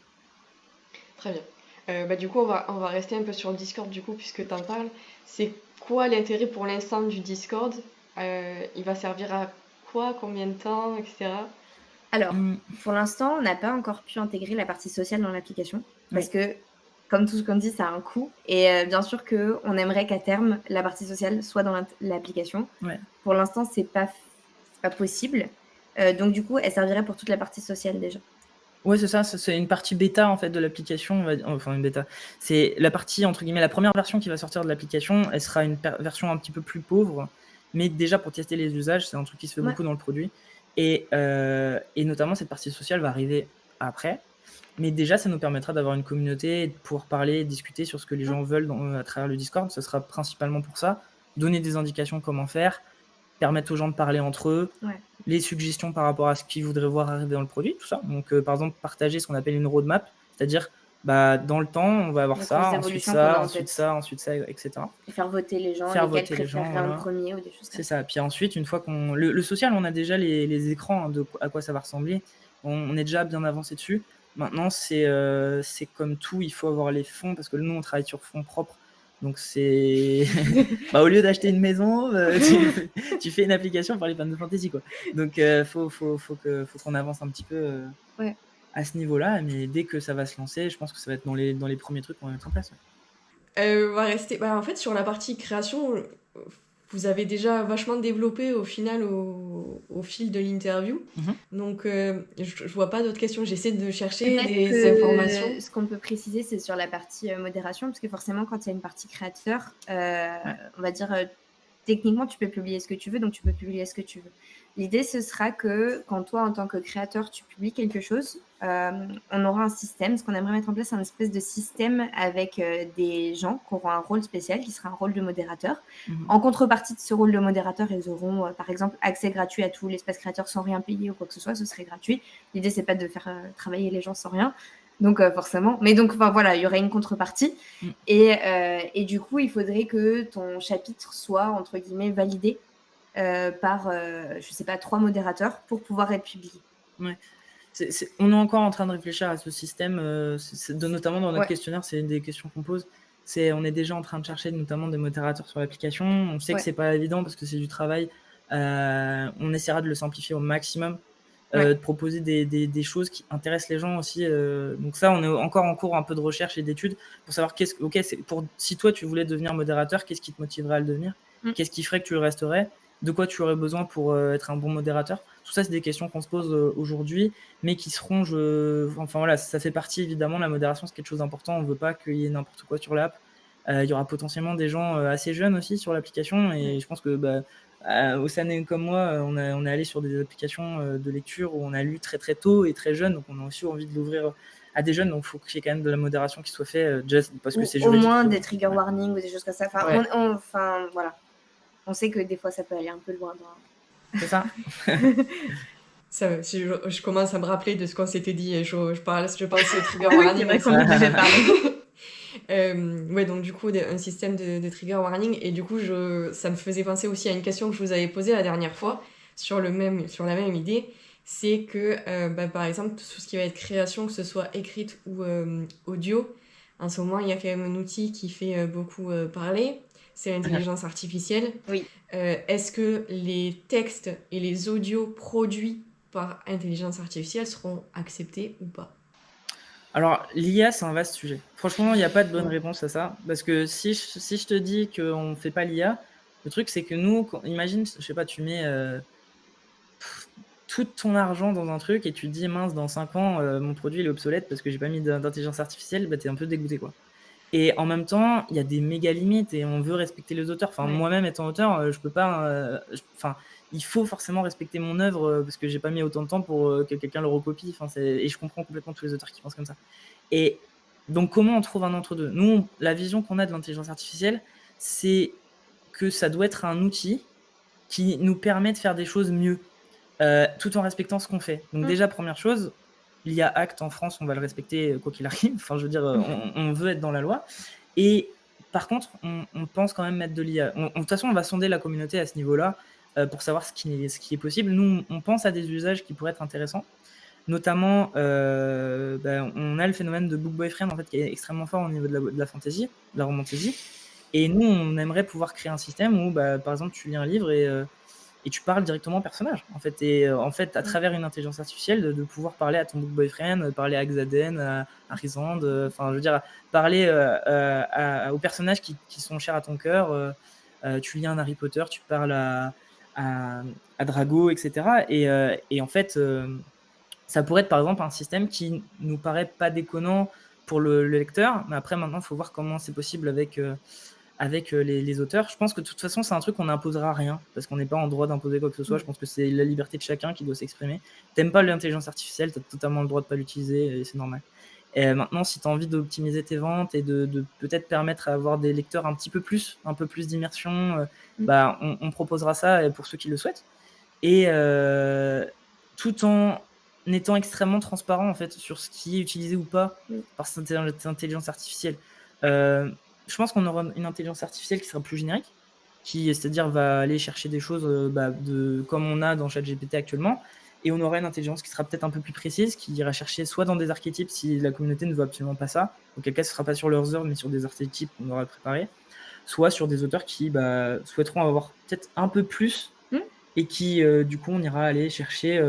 S1: très bien. Du coup, on va rester un peu sur le Discord, du coup, puisque tu en parles. C'est quoi l'intérêt pour l'instant du Discord? Il va servir à quoi, combien de temps, etc.
S3: Alors, pour l'instant, on n'a pas encore pu intégrer la partie sociale dans l'application parce que, comme tout ce qu'on dit, ça a un coût. Et bien sûr qu'on aimerait qu'à terme, la partie sociale soit dans l'application.
S2: Ouais.
S3: Pour l'instant, c'est pas possible. Donc, du coup, elle servirait pour toute la partie sociale déjà.
S2: Ouais, c'est ça, c'est une partie bêta en fait de l'application, enfin une bêta. C'est la partie entre guillemets, la première version qui va sortir de l'application, elle sera une version un petit peu plus pauvre, mais déjà pour tester les usages, c'est un truc qui se fait beaucoup dans le produit. Et notamment cette partie sociale va arriver après. Mais déjà, ça nous permettra d'avoir une communauté, de pouvoir parler, discuter sur ce que les gens veulent à travers le Discord. Ce sera principalement pour ça. Donner des indications comment faire, permettre aux gens de parler entre eux, les suggestions par rapport à ce qu'ils voudraient voir arriver dans le produit, tout ça. Donc, par exemple, partager ce qu'on appelle une roadmap, c'est-à-dire dans le temps, on va avoir
S3: Donc,
S2: ça, ensuite ça, ensuite ça, etc.
S3: Et faire voter les gens, lesquels préféreraient en premier ou des choses comme ça.
S2: C'est ça. Puis ensuite, une fois qu'on... Le social, on a déjà les écrans de à quoi ça va ressembler. On est déjà bien avancé dessus. Maintenant, c'est comme tout, il faut avoir les fonds, parce que nous, on travaille sur fonds propres. Donc, c'est... au lieu d'acheter une maison, tu fais une application pour les fans de fantasy, quoi. Donc, faut qu'on avance un petit peu à ce niveau-là. Mais dès que ça va se lancer, je pense que ça va être dans les premiers trucs qu'on va mettre en place.
S1: On va rester... en fait, sur la partie création, vous avez déjà vachement développé au final au fil de l'interview. Donc, je vois pas d'autres questions. J'essaie de chercher des informations.
S3: Ce qu'on peut préciser, c'est sur la partie modération, parce que forcément, quand il y a une partie créateur, on va dire, techniquement, tu peux publier ce que tu veux, donc tu peux publier ce que tu veux. L'idée, ce sera que quand toi, en tant que créateur, tu publies quelque chose, on aura un système. Ce qu'on aimerait mettre en place, c'est un espèce de système avec des gens qui auront un rôle spécial, qui sera un rôle de modérateur. En contrepartie de ce rôle de modérateur, ils auront, par exemple, accès gratuit à tout l'espace créateur sans rien payer ou quoi que ce soit. Ce serait gratuit. L'idée, c'est pas de faire travailler les gens sans rien. Donc, forcément. Mais donc, voilà, il y aurait une contrepartie. Et du coup, il faudrait que ton chapitre soit, entre guillemets, validé par, je sais pas, 3 modérateurs pour pouvoir être publié.
S2: Ouais. On est encore en train de réfléchir à ce système, notamment dans notre questionnaire, c'est une des questions qu'on pose. On est déjà en train de chercher notamment des modérateurs sur l'application. On sait que c'est pas évident parce que c'est du travail. On essaiera de le simplifier au maximum, de proposer des choses qui intéressent les gens aussi. Donc ça, on est encore en cours un peu de recherche et d'études pour savoir si toi tu voulais devenir modérateur, qu'est-ce qui te motiverait à le devenir, qu'est-ce qui ferait que tu le resterais, de quoi tu aurais besoin pour être un bon modérateur. Tout ça, c'est des questions qu'on se pose aujourd'hui, mais qui seront, enfin voilà, ça fait partie évidemment, la modération, c'est quelque chose d'important. On ne veut pas qu'il y ait n'importe quoi sur l'app. Il y aura potentiellement des gens assez jeunes aussi sur l'application, et je pense que Océane comme moi, on est allé sur des applications de lecture où on a lu très très tôt et très jeune, donc on a aussi envie de l'ouvrir à des jeunes, donc il faut qu'il y ait quand même de la modération qui soit faite, parce que c'est juridique.
S3: Au moins des trigger warnings ou des choses comme ça. Enfin, voilà. On sait que des fois, ça peut aller un peu loin
S2: C'est ça.
S1: Ça, je commence à me rappeler de ce qu'on s'était dit et je pense au trigger
S3: Oui, c'est
S1: warning
S3: vrai qu'on en
S1: aussi.
S3: avait parlé.
S1: Ouais, donc du coup, un système de trigger warning. Et du coup, ça me faisait penser aussi à une question que je vous avais posée la dernière fois sur la même idée. C'est que, par exemple, tout ce qui va être création, que ce soit écrite ou audio, en ce moment, il y a quand même un outil qui fait beaucoup parler. C'est l'intelligence artificielle.
S3: Oui.
S1: Est-ce que les textes et les audios produits par intelligence artificielle seront acceptés ou pas?
S2: Alors, l'IA, c'est un vaste sujet. Franchement, il n'y a pas de bonne
S1: Ouais.
S2: réponse à ça. Parce que si je te dis qu'on ne fait pas l'IA, le truc, c'est que nous, imagine, je sais pas, tu mets tout ton argent dans un truc et tu te dis, mince, dans 5 ans, mon produit il est obsolète parce que j'ai pas mis d'intelligence artificielle, bah, t'es un peu dégoûté, quoi. Et en même temps, il y a des méga limites et on veut respecter les auteurs. Enfin,
S1: Ouais.
S2: moi-même étant auteur, je peux pas. Enfin, il faut forcément respecter mon œuvre parce que j'ai pas mis autant de temps pour que quelqu'un le recopie. Enfin, et je comprends complètement tous les auteurs qui pensent comme ça. Et donc, comment on trouve un entre-deux? Nous, la vision qu'on a de l'intelligence artificielle, c'est que ça doit être un outil qui nous permet de faire des choses mieux, tout en respectant ce qu'on fait. Donc déjà, première chose, l'IA Act en France, on va le respecter quoi qu'il arrive. Enfin, je veux dire, on veut être dans la loi. Et par contre, on pense quand même mettre de l'IA. De toute façon, on va sonder la communauté à ce niveau-là pour savoir ce qui est possible. Nous, on pense à des usages qui pourraient être intéressants. Notamment, on a le phénomène de book boyfriend en fait, qui est extrêmement fort au niveau de la fantasy, de la romantasy. Et nous, on aimerait pouvoir créer un système où, par exemple, tu lis un livre et tu parles directement au personnage. En fait, et en fait, à travers une intelligence artificielle, de pouvoir parler à ton book boyfriend, parler à Xaden, à Rysand, enfin, je veux dire, parler aux personnages qui sont chers à ton cœur. Tu lis un Harry Potter, tu parles à Drago, etc. Et en fait, ça pourrait être par exemple un système qui nous paraît pas déconnant pour le lecteur, mais après maintenant il faut voir comment c'est possible avec les auteurs. Je pense que de toute façon c'est un truc qu'on n'imposera rien, parce qu'on n'est pas en droit d'imposer quoi que ce soit. Je pense que c'est la liberté de chacun qui doit s'exprimer. T'aimes pas l'intelligence artificielle, t'as totalement le droit de pas l'utiliser et c'est normal. Et maintenant, si tu as envie d'optimiser tes ventes et de peut-être permettre à avoir des lecteurs un peu plus d'immersion, on proposera ça pour ceux qui le souhaitent. Et tout en étant extrêmement transparent en fait sur ce qui est utilisé ou pas par cette intelligence artificielle. Je pense qu'on aura une intelligence artificielle qui sera plus générique, qui c'est-à-dire va aller chercher des choses comme on a dans ChatGPT actuellement, et on aura une intelligence qui sera peut-être un peu plus précise, qui ira chercher soit dans des archétypes si la communauté ne veut absolument pas ça, auquel cas ce ne sera pas sur leurs œuvres mais sur des archétypes qu'on aura préparés, soit sur des auteurs qui souhaiteront avoir peut-être un peu plus et qui du coup on ira aller chercher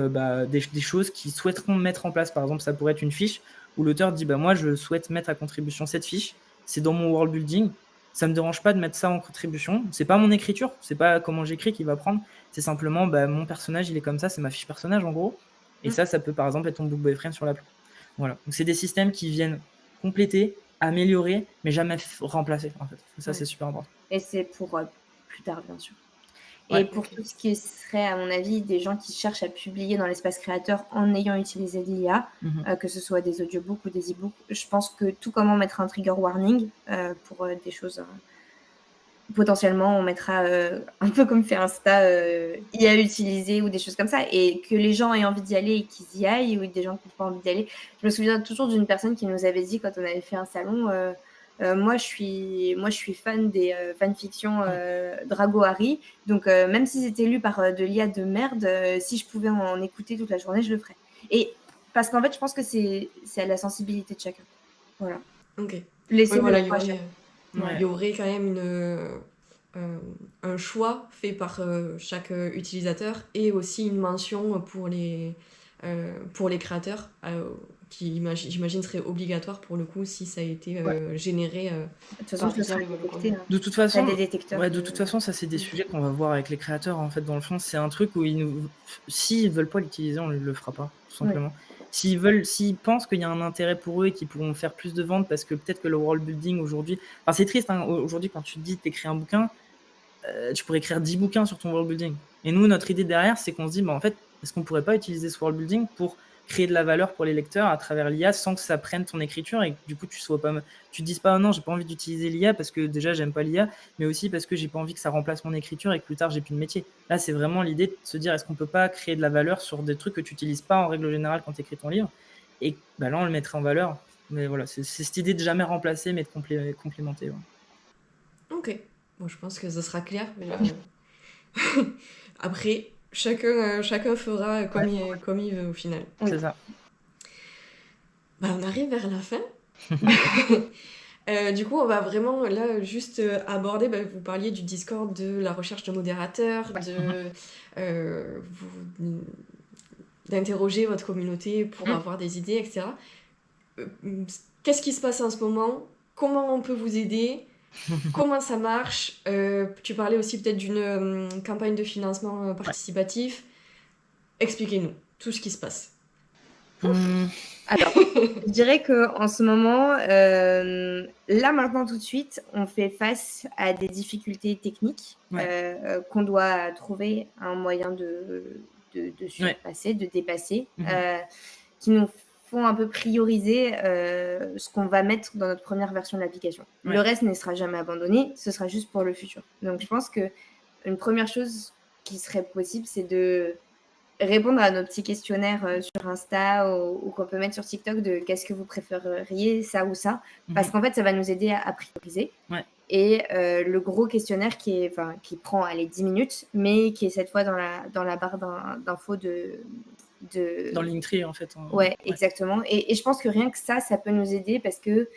S2: des choses qu'ils souhaiteront mettre en place. Par exemple, ça pourrait être une fiche où l'auteur dit moi je souhaite mettre à contribution cette fiche, c'est dans mon world building, ça me dérange pas de mettre ça en contribution, c'est pas mon écriture, c'est pas comment j'écris qui va prendre, c'est simplement mon personnage il est comme ça, c'est ma fiche personnage en gros, et ça peut par exemple être ton book boyfriend sur l'appli. Voilà, donc c'est des systèmes qui viennent compléter, améliorer, mais jamais remplacer en fait. Ça c'est super important.
S3: Et c'est pour plus tard bien sûr. Et pour tout ce qui serait, à mon avis, des gens qui cherchent à publier dans l'espace créateur en ayant utilisé l'IA, que ce soit des audiobooks ou des e-books, je pense que tout comme on mettra un trigger warning pour des choses... potentiellement, on mettra un peu comme fait Insta, IA utilisé ou des choses comme ça, et que les gens aient envie d'y aller et qu'ils y aillent, ou des gens qui n'ont pas envie d'y aller. Je me souviens toujours d'une personne qui nous avait dit, quand on avait fait un salon... moi, je suis fan des fanfictions Drago Harry. Donc, même si c'était lu par de l'IA de merde, si je pouvais en écouter toute la journée, je le ferais. Et parce qu'en fait, je pense que c'est à la sensibilité de chacun. Voilà.
S1: Ok.
S3: Laissez
S1: il y aurait quand même un choix fait par chaque utilisateur et aussi une mention pour les créateurs qui, j'imagine, serait obligatoire pour le coup si ça a été généré.
S3: De toute façon, ce sera détecté.
S2: De toute façon,
S3: des détecteurs.
S2: De toute façon, ça c'est des sujets qu'on va voir avec les créateurs. En fait, dans le fond, c'est un truc où s'ils veulent pas l'utiliser, on ne le fera pas, tout simplement. S'ils pensent qu'il y a un intérêt pour eux et qu'ils pourront faire plus de ventes parce que peut-être que le world building aujourd'hui... Enfin, c'est triste, hein, aujourd'hui, quand tu te dis t'écris un bouquin, tu pourrais écrire 10 bouquins sur ton world building. Et nous, notre idée derrière, c'est qu'on se dit, en fait, est-ce qu'on pourrait pas utiliser ce world building pour créer de la valeur pour les lecteurs à travers l'IA sans que ça prenne ton écriture et que du coup tu te dises pas, oh non, j'ai pas envie d'utiliser l'IA parce que déjà j'aime pas l'IA, mais aussi parce que j'ai pas envie que ça remplace mon écriture et que plus tard j'ai plus de métier. Là, c'est vraiment l'idée de se dire, est-ce qu'on peut pas créer de la valeur sur des trucs que tu utilises pas en règle générale quand tu écris ton livre, et là on le mettrait en valeur. Mais voilà, c'est cette idée de jamais remplacer mais de complémenter. Ouais.
S1: Ok, bon, je pense que ce sera clair. Après, chacun fera comme il veut au final.
S3: Oui.
S2: C'est ça.
S1: On arrive vers la fin. Du coup, on va vraiment là juste aborder, vous parliez du Discord, de la recherche de modérateurs, d'interroger votre communauté pour avoir des idées, etc. Qu'est-ce qui se passe en ce moment? Comment on peut vous aider? Comment ça marche? Tu parlais aussi peut-être d'une campagne de financement participatif. Expliquez-nous tout ce qui se passe.
S3: Alors, je dirais qu'en ce moment, là maintenant tout de suite, on fait face à des difficultés techniques qu'on doit trouver un moyen de surpasser, de dépasser, qui nous font un peu prioriser ce qu'on va mettre dans notre première version de l'application. Le reste ne sera jamais abandonné, ce sera juste pour le futur. Donc je pense qu'une première chose qui serait possible, c'est de répondre à nos petits questionnaires sur Insta ou qu'on peut mettre sur TikTok de qu'est-ce que vous préféreriez, ça ou ça, parce qu'en fait, ça va nous aider à prioriser. Et le gros questionnaire qui prend 10 minutes, mais qui est cette fois dans la barre d'infos
S2: dans Linktree, en fait.
S3: Ouais, exactement. Et je pense que rien que ça peut nous aider parce que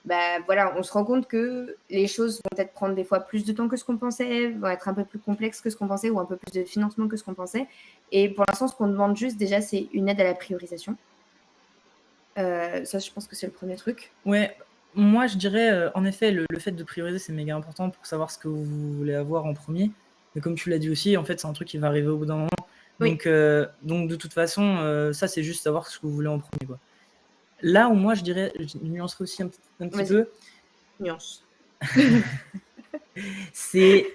S3: on se rend compte que les choses vont peut-être prendre des fois plus de temps que ce qu'on pensait, vont être un peu plus complexes que ce qu'on pensait ou un peu plus de financement que ce qu'on pensait. Et pour l'instant, ce qu'on demande juste déjà, c'est une aide à la priorisation. Ça, je pense que c'est le premier truc.
S2: Ouais, moi je dirais, en effet, le fait de prioriser, c'est méga important pour savoir ce que vous voulez avoir en premier. Mais comme tu l'as dit aussi, en fait, c'est un truc qui va arriver au bout d'un moment. Donc de toute façon, ça, c'est juste savoir ce que vous voulez en premier, quoi. Là où moi, je dirais, je nuancerai aussi un petit peu.
S3: Nuance.
S2: C'est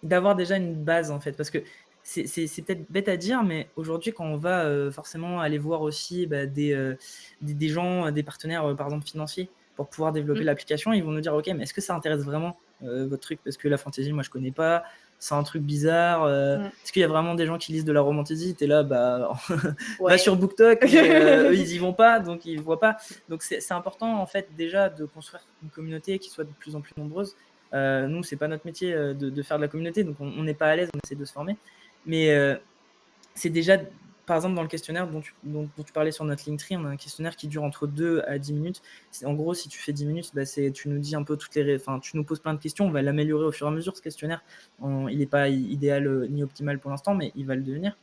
S2: d'avoir déjà une base, en fait. Parce que c'est peut-être bête à dire, mais aujourd'hui, quand on va forcément aller voir aussi des gens, des partenaires, par exemple, financiers, pour pouvoir développer l'application, ils vont nous dire, OK, mais est-ce que ça intéresse vraiment votre truc? Parce que la fantasy, moi, je connais pas. C'est un truc bizarre. Est-ce qu'il y a vraiment des gens qui lisent de la romantasy? T'es là, va sur BookTok, eux, ils y vont pas, donc ils voient pas. Donc c'est important, en fait, déjà de construire une communauté qui soit de plus en plus nombreuse. Nous, c'est pas notre métier de faire de la communauté, donc on n'est pas à l'aise, on essaie de se former. Mais c'est déjà, par exemple, dans le questionnaire dont tu parlais sur notre Linktree, on a un questionnaire qui dure entre 2 à 10 minutes. En gros, si tu fais 10 minutes, tu nous dis un peu tu nous poses plein de questions, on va l'améliorer au fur et à mesure, ce questionnaire. Il n'est pas idéal ni optimal pour l'instant, mais il va le devenir.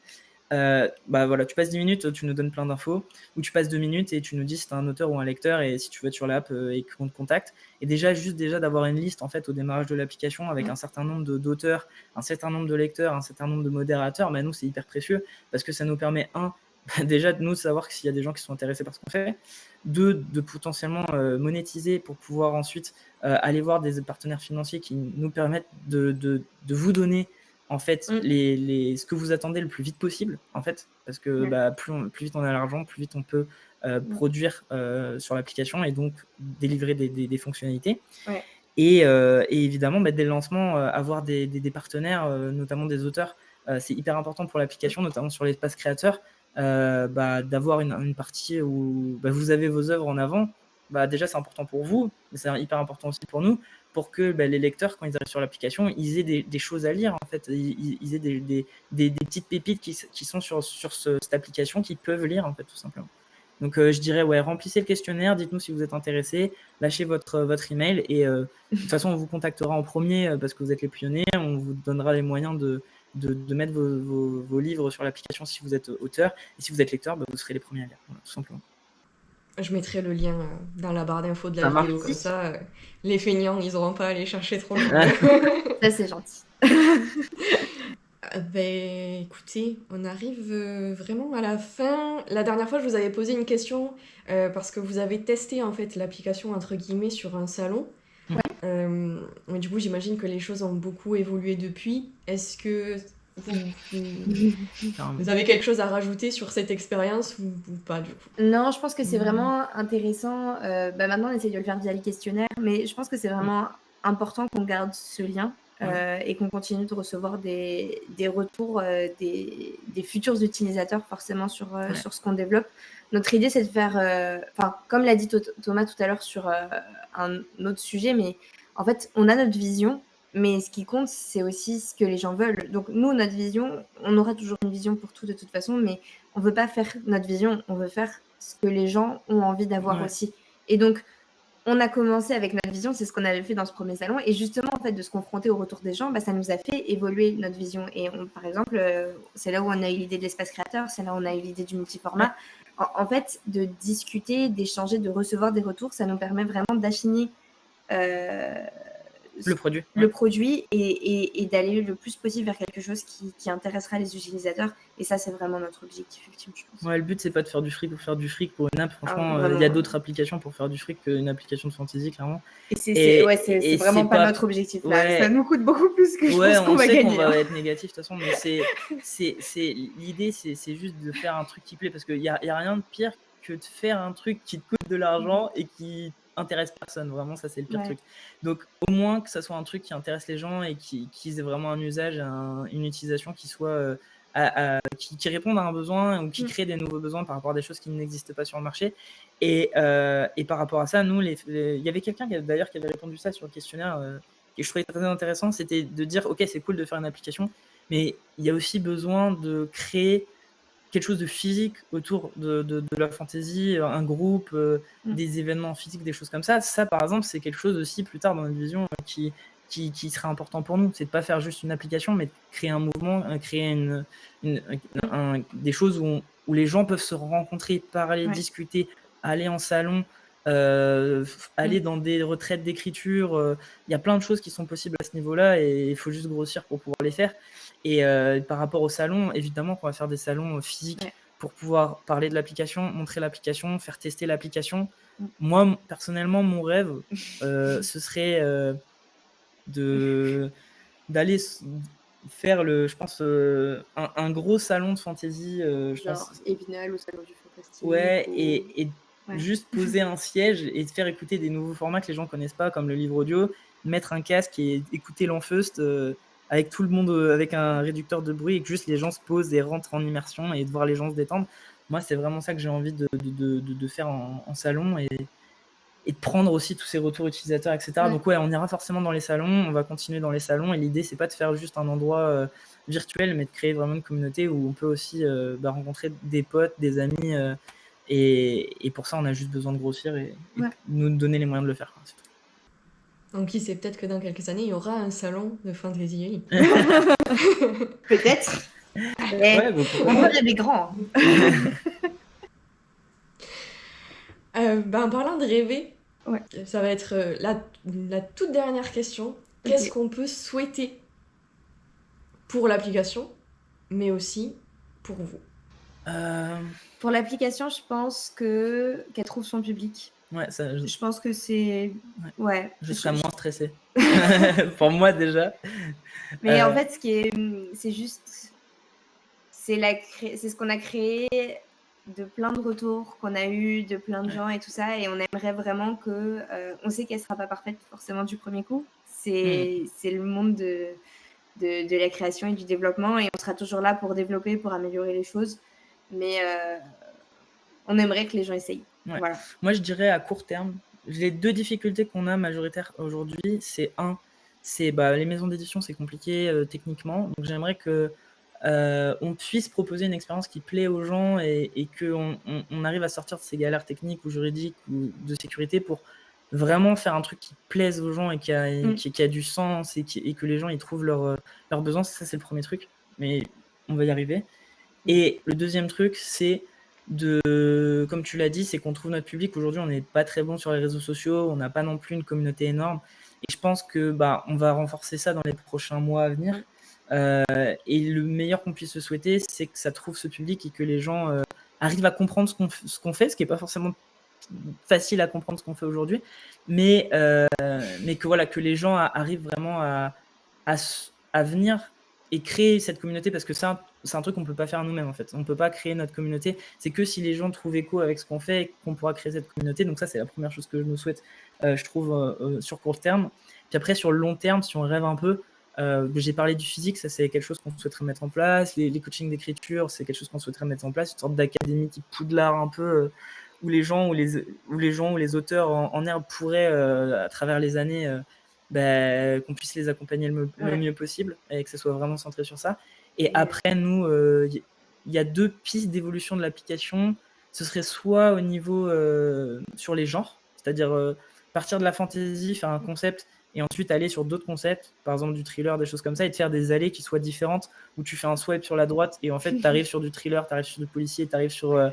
S2: Voilà, tu passes 10 minutes, tu nous donnes plein d'infos, ou tu passes 2 minutes et tu nous dis si tu es un auteur ou un lecteur et si tu veux être sur l'app et qu'on te contacte. Et déjà d'avoir une liste, en fait, au démarrage de l'application avec un certain nombre d'auteurs, un certain nombre de lecteurs, un certain nombre de modérateurs, nous, c'est hyper précieux parce que ça nous permet, déjà de nous savoir s'il y a des gens qui sont intéressés par ce qu'on fait, 2, de potentiellement monétiser pour pouvoir ensuite aller voir des partenaires financiers qui nous permettent de vous donner, en fait, ce que vous attendez le plus vite possible, en fait, parce que plus vite on a l'argent, plus vite on peut produire sur l'application et donc délivrer des fonctionnalités. Et évidemment, dès le lancement, avoir des partenaires, notamment des auteurs, c'est hyper important pour l'application, notamment sur l'espace créateur, d'avoir une partie où vous avez vos œuvres en avant. Déjà, c'est important pour vous, mais c'est hyper important aussi pour nous, pour que les lecteurs, quand ils arrivent sur l'application, ils aient des choses à lire, en fait. Ils aient des petites pépites qui sont sur cette application qu'ils peuvent lire, en fait, tout simplement. Donc, je dirais, remplissez le questionnaire, dites-nous si vous êtes intéressé, lâchez votre email et de toute façon, on vous contactera en premier parce que vous êtes les pionniers, on vous donnera les moyens de mettre vos livres sur l'application si vous êtes auteur, et si vous êtes lecteur, vous serez les premiers à lire, voilà, tout simplement.
S1: Je mettrai le lien dans la barre d'infos de la vidéo, comme ça, les feignants, ils n'auront pas à aller chercher trop loin.
S3: Ça, c'est gentil.
S1: Écoutez, on arrive vraiment à la fin. La dernière fois, je vous avais posé une question parce que vous avez testé en fait l'application entre guillemets sur un salon. Mais du coup, j'imagine que les choses ont beaucoup évolué depuis. Est-ce que Vous avez quelque chose à rajouter sur cette expérience ou pas du coup?
S3: Non, je pense que c'est vraiment intéressant. Maintenant, on essaye de le faire via le questionnaire, mais je pense que c'est vraiment important qu'on garde ce lien et qu'on continue de recevoir des retours des futurs utilisateurs forcément sur ce qu'on développe. Notre idée, c'est de faire, comme l'a dit Thomas tout à l'heure sur un autre sujet, mais en fait, on a notre vision, mais ce qui compte, c'est aussi ce que les gens veulent. Donc nous, notre vision, on aura toujours une vision pour tout de toute façon, mais on veut pas faire notre vision, on veut faire ce que les gens ont envie d'avoir aussi. Et donc, on a commencé avec notre vision, c'est ce qu'on avait fait dans ce premier salon. Et justement, en fait, de se confronter au retour des gens, ça nous a fait évoluer notre vision. Et par exemple, c'est là où on a eu l'idée de l'espace créateur, c'est là où on a eu l'idée du multiformat. En fait, de discuter, d'échanger, de recevoir des retours, ça nous permet vraiment d'affiner
S2: le
S3: produit et d'aller le plus possible vers quelque chose qui intéressera les utilisateurs. Et ça, c'est vraiment notre objectif ultime, je pense.
S2: Ouais, le but, c'est pas de faire du fric pour faire du fric pour une app. Franchement, il y a d'autres applications pour faire du fric qu'une application de fantasy, clairement.
S3: Et c'est vraiment pas notre objectif là. Ça nous coûte beaucoup plus que je pense qu'on va gagner.
S2: On va être négatif de toute façon, mais l'idée, c'est juste de faire un truc qui plaît, parce qu'il y a rien de pire que de faire un truc qui te coûte de l'argent et qui intéresse personne. Vraiment, ça, c'est le pire truc. Donc, au moins que ça soit un truc qui intéresse les gens et qu'ils aient vraiment un usage, une utilisation qui soit qui répondent à un besoin ou qui crée des nouveaux besoins par rapport à des choses qui n'existent pas sur le marché. Et par rapport à ça, nous, il y avait quelqu'un d'ailleurs qui avait répondu ça sur le questionnaire et je trouvais très intéressant, c'était de dire ok, c'est cool de faire une application, mais il y a aussi besoin de créer quelque chose de physique autour de la fantasy, un groupe, des événements physiques, des choses comme ça. Ça, par exemple, c'est quelque chose aussi plus tard dans notre vision qui serait important pour nous. C'est de pas faire juste une application, mais de créer un mouvement, créer des choses où les gens peuvent se rencontrer, parler, discuter, aller en salon, aller dans des retraites d'écriture. Il y a plein de choses qui sont possibles à ce niveau-là et il faut juste grossir pour pouvoir les faire. Et par rapport au salon, évidemment qu'on va faire des salons physiques pour pouvoir parler de l'application, montrer l'application, faire tester l'application. Moi, personnellement, mon rêve, ce serait d'aller faire je pense, un gros salon de fantasy.
S1: Genre Épinal ou Salon du Fantastique.
S2: Et juste poser un siège et faire écouter des nouveaux formats que les gens connaissent pas, comme le livre audio, mettre un casque et écouter l'Enfeust avec tout le monde avec un réducteur de bruit et que juste les gens se posent et rentrent en immersion et de voir les gens se détendre. Moi, c'est vraiment ça que j'ai envie de faire en salon et de prendre aussi tous ces retours utilisateurs, etc. Donc on ira forcément dans les salons, on va continuer dans les salons et l'idée, c'est pas de faire juste un endroit virtuel, mais de créer vraiment une communauté où on peut aussi rencontrer des potes, des amis et pour ça, on a juste besoin de grossir et nous donner les moyens de le faire.
S1: Donc qui sait, peut-être que dans quelques années, il y aura un salon de fantasy.
S3: Peut-être. On va rêver grand.
S1: En parlant de rêver, ça va être la toute dernière question. Qu'est-ce qu'on peut souhaiter pour l'application, mais aussi pour vous?
S3: Pour l'application, je pense qu'elle trouve son public. Je pense que c'est...
S2: Je serais moins stressée. Pour moi, déjà.
S3: Mais en fait, c'est juste... C'est ce qu'on a créé de plein de retours qu'on a eu de plein de gens et tout ça, et on aimerait vraiment que... on sait qu'elle sera pas parfaite forcément du premier coup. C'est le monde de la création et du développement, et on sera toujours là pour développer, pour améliorer les choses. Mais on aimerait que les gens essayent. Voilà.
S2: Moi, je dirais à court terme, les deux difficultés qu'on a majoritaires aujourd'hui, c'est les maisons d'édition, c'est compliqué techniquement. Donc, j'aimerais que on puisse proposer une expérience qui plaît aux gens et qu'on arrive à sortir de ces galères techniques ou juridiques ou de sécurité pour vraiment faire un truc qui plaise aux gens et qui a du sens et que les gens y trouvent leurs besoins. Ça, c'est le premier truc. Mais on va y arriver. Et le deuxième truc, c'est comme tu l'as dit, c'est qu'on trouve notre public. Aujourd'hui, on n'est pas très bon sur les réseaux sociaux, on n'a pas non plus une communauté énorme. Et je pense que on va renforcer ça dans les prochains mois à venir. Et le meilleur qu'on puisse se souhaiter, c'est que ça trouve ce public et que les gens arrivent à comprendre ce qu'on fait, ce qui n'est pas forcément facile à comprendre ce qu'on fait aujourd'hui, mais que les gens arrivent vraiment à venir et créer cette communauté, parce que ça, c'est un truc qu'on peut pas faire nous-mêmes en fait. On peut pas créer notre communauté. C'est que si les gens trouvent écho avec ce qu'on fait qu'on pourra créer cette communauté. Donc ça, c'est la première chose que je me souhaite, je trouve, sur court terme. Puis après, sur le long terme, si on rêve un peu, j'ai parlé du physique, ça c'est quelque chose qu'on souhaiterait mettre en place. Les coachings d'écriture, c'est quelque chose qu'on souhaiterait mettre en place. Une sorte d'académie type Poudlard un peu, où les gens ou les auteurs en herbe pourraient, à travers les années, qu'on puisse les accompagner le mieux possible et que ce soit vraiment centré sur ça. Et après, nous, il y a 2 pistes d'évolution de l'application. Ce serait soit au niveau sur les genres, c'est-à-dire partir de la fantasy, faire un concept et ensuite aller sur d'autres concepts, par exemple du thriller, des choses comme ça, et de faire des allées qui soient différentes, où tu fais un swipe sur la droite et en fait tu arrives sur du thriller, tu arrives sur du policier, tu arrives sur de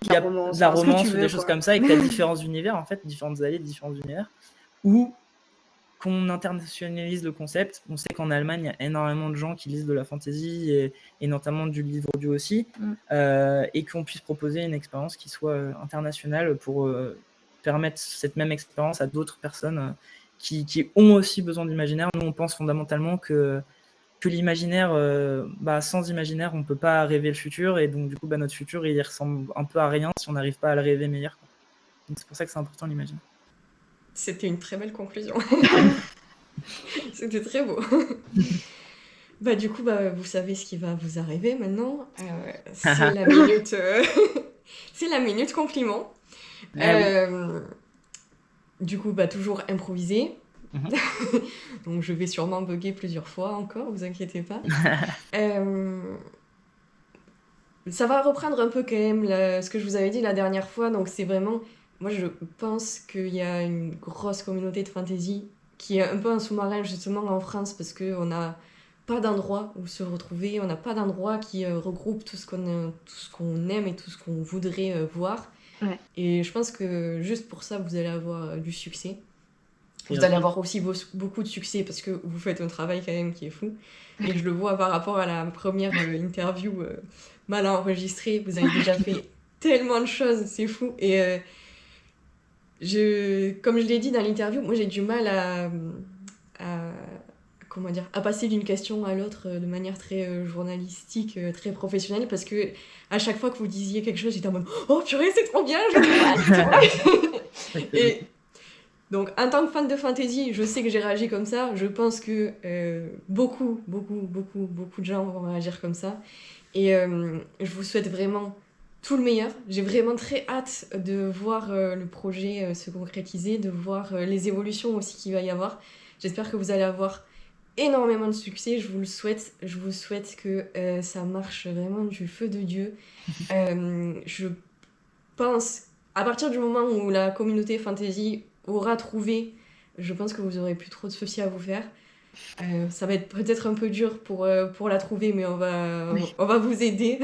S2: la romance ou des choses comme ça, et que tu as différents univers, en fait, différentes allées, différents univers, ou qu'on internationalise le concept. On sait qu'en Allemagne, il y a énormément de gens qui lisent de la fantasy et notamment du livre audio aussi, et qu'on puisse proposer une expérience qui soit internationale pour permettre cette même expérience à d'autres personnes qui ont aussi besoin d'imaginaire. Nous, on pense fondamentalement que l'imaginaire, sans imaginaire, on ne peut pas rêver le futur, et donc du coup, notre futur, il ressemble un peu à rien si on n'arrive pas à le rêver meilleur. Donc c'est pour ça que c'est important l'imaginaire.
S1: C'était une très belle conclusion. C'était très beau. Du coup, vous savez ce qui va vous arriver maintenant. C'est la minute... c'est la minute compliment. Du coup, toujours improviser. Donc je vais sûrement bugger plusieurs fois encore, vous inquiétez pas. Ça va reprendre un peu quand même ce que je vous avais dit la dernière fois. Donc c'est vraiment... Moi, je pense qu'il y a une grosse communauté de fantasy qui est un peu un sous-marin justement en France, parce qu'on n'a pas d'endroit où se retrouver, on n'a pas d'endroit qui regroupe tout ce qu'on aime et tout ce qu'on voudrait voir.
S3: Ouais.
S1: Et je pense que juste pour ça, vous allez avoir du succès. Vous allez avoir aussi beaucoup de succès parce que vous faites un travail quand même qui est fou. Et je le vois par rapport à la première interview mal enregistrée. Vous avez déjà fait tellement de choses, c'est fou. Et comme je l'ai dit dans l'interview, moi j'ai du mal à passer d'une question à l'autre de manière très journalistique, très professionnelle, parce que à chaque fois que vous disiez quelque chose, j'étais en mode « Oh purée, c'est trop bien, je vais Et donc, en tant que fan de fantasy, je sais que j'ai réagi comme ça. Je pense que beaucoup de gens vont réagir comme ça. Et je vous souhaite vraiment tout le meilleur. J'ai vraiment très hâte de voir le projet se concrétiser, de voir les évolutions aussi qu'il va y avoir. J'espère que vous allez avoir énormément de succès. Je vous le souhaite. Je vous souhaite que ça marche vraiment du feu de Dieu. Je pense, à partir du moment où la communauté fantasy aura trouvé, je pense que vous n'aurez plus trop de soucis à vous faire. Ça va être peut-être un peu dur pour la trouver, mais on va vous aider.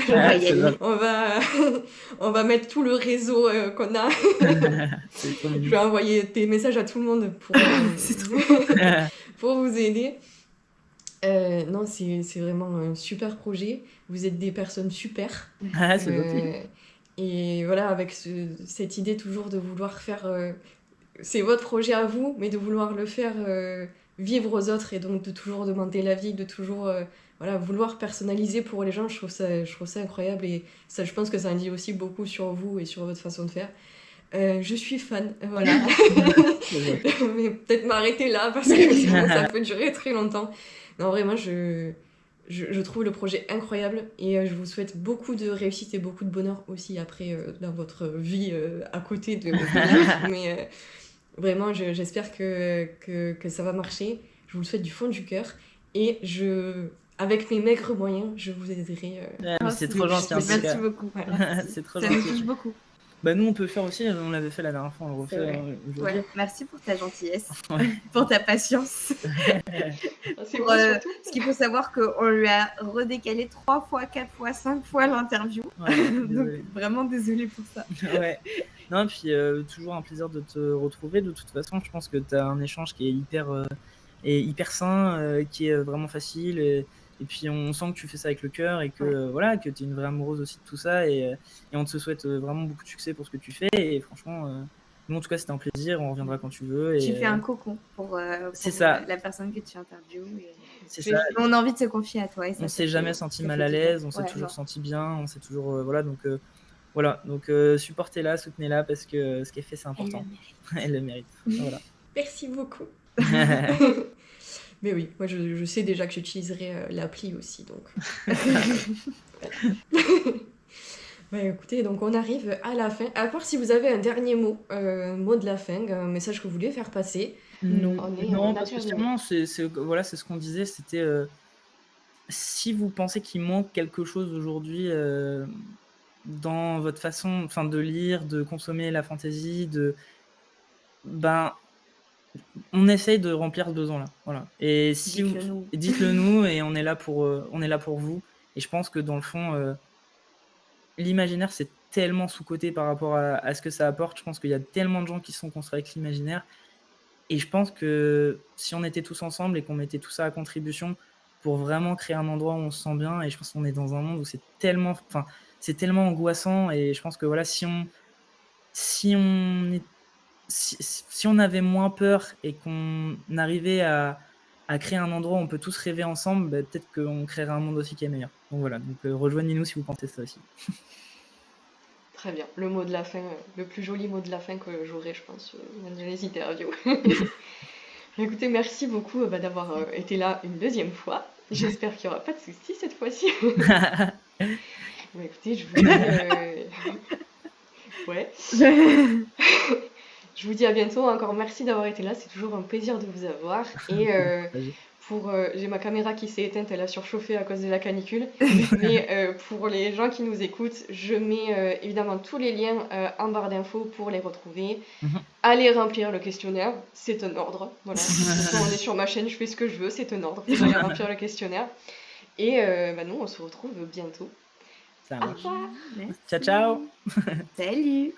S1: On va mettre tout le réseau qu'on a. Je vais envoyer des messages à tout le monde pour vous aider. Non, c'est vraiment un super projet. Vous êtes des personnes super.
S2: C'est gentil.
S1: Et voilà, avec cette idée toujours de vouloir faire... c'est votre projet à vous, mais de vouloir le faire vivre aux autres, et donc de toujours demander l'avis, de toujours vouloir personnaliser pour les gens. Je trouve ça incroyable, et ça, je pense que ça en dit aussi beaucoup sur vous et sur votre façon de faire. Je suis fan, voilà. Mais peut-être m'arrêter là, parce que sinon ça peut durer très longtemps. Non, vraiment, je trouve le projet incroyable, et je vous souhaite beaucoup de réussite et beaucoup de bonheur aussi après dans votre vie à côté de mais vraiment, j'espère que ça va marcher. Je vous le souhaite du fond du cœur, et avec mes maigres moyens, je vous aiderai.
S2: C'est trop gentil.
S3: Merci beaucoup.
S2: C'est trop
S3: ça
S2: gentil.
S3: me touche beaucoup.
S2: Nous, on peut le faire aussi. On l'avait fait la dernière fois, on le refait aujourd'hui.
S3: Ouais. Merci pour ta gentillesse, pour ta patience. Ce qu'il faut savoir qu'on lui a redécalé 3 fois, 4 fois, 5 fois l'interview. Donc, vraiment désolée pour ça.
S2: Non, puis toujours un plaisir de te retrouver. De toute façon, je pense que tu as un échange qui est hyper sain, qui est vraiment facile. Et puis on sent que tu fais ça avec le cœur, et que que tu es une vraie amoureuse aussi de tout ça, et on te souhaite vraiment beaucoup de succès pour ce que tu fais, et franchement Nous, en tout cas, c'était un plaisir. On reviendra quand tu veux.
S3: Tu
S2: Et
S3: fais un cocon pour
S2: c'est ça,
S3: la personne que tu interviews.
S2: c'est
S1: Mais
S2: ça.
S1: c'est-
S3: On a envie de se confier à toi et
S2: On
S3: ça
S2: s'est
S3: fait,
S2: jamais senti
S3: ça
S2: mal
S3: fait
S2: à
S3: du bien.
S2: l'aise. On s'est
S3: Ouais,
S2: toujours
S3: non.
S2: senti bien. On s'est toujours voilà. Donc supportez-la, soutenez-la parce que ce qu'elle fait, c'est
S3: Elle le
S2: important.
S3: mérite.
S2: Elle le mérite. Voilà.
S1: Merci beaucoup. Mais oui, moi je sais déjà que j'utiliserai l'appli aussi, donc. Ouais, écoutez, donc on arrive à la fin. À part si vous avez un dernier mot de la fin, un message que vous voulez faire passer,
S3: Non.
S1: on
S2: Non,
S1: a
S2: pas
S1: terminé.
S2: spécialement. Voilà, c'est ce qu'on disait. C'était si vous pensez qu'il manque quelque chose aujourd'hui dans votre façon, enfin, de lire, de consommer la fantasy, ben, on essaye de remplir ce besoin-là. Voilà. Et si vous,
S3: Dites-le nous.
S2: dites-le nous et on est là pour vous. Et je pense que dans le fond, l'imaginaire, c'est tellement sous-coté par rapport à ce que ça apporte. Je pense qu'il y a tellement de gens qui se sont construits avec l'imaginaire. Et je pense que si on était tous ensemble et qu'on mettait tout ça à contribution pour vraiment créer un endroit où on se sent bien, et je pense qu'on est dans un monde où c'est tellement angoissant. Et je pense que voilà, si on est- si on avait moins peur et qu'on arrivait à créer un endroit où on peut tous rêver ensemble, bah, peut-être qu'on créerait un monde aussi qui est meilleur. Donc voilà, rejoignez-nous si vous pensez ça aussi.
S1: Très bien. Le mot de la fin, le plus joli mot de la fin que j'aurai, je pense, dans les interviews. Écoutez, merci beaucoup d'avoir été là une deuxième fois. J'espère qu'il n'y aura pas de soucis cette fois-ci. Bah, écoutez, je vous dis... ouais. Je vous dis à bientôt. Encore merci d'avoir été là. C'est toujours un plaisir de vous avoir. Et j'ai ma caméra qui s'est éteinte, elle a surchauffé à cause de la canicule. Mais pour les gens qui nous écoutent, je mets évidemment tous les liens en barre d'infos pour les retrouver. Allez remplir le questionnaire, c'est un ordre. Voilà. De toute façon, on est sur ma chaîne, je fais ce que je veux, c'est un ordre. Vous allez remplir le questionnaire. Et nous, on se retrouve bientôt.
S2: Ça
S1: Au
S2: marche.
S1: revoir.
S3: Merci.
S2: Ciao, ciao.
S3: Salut.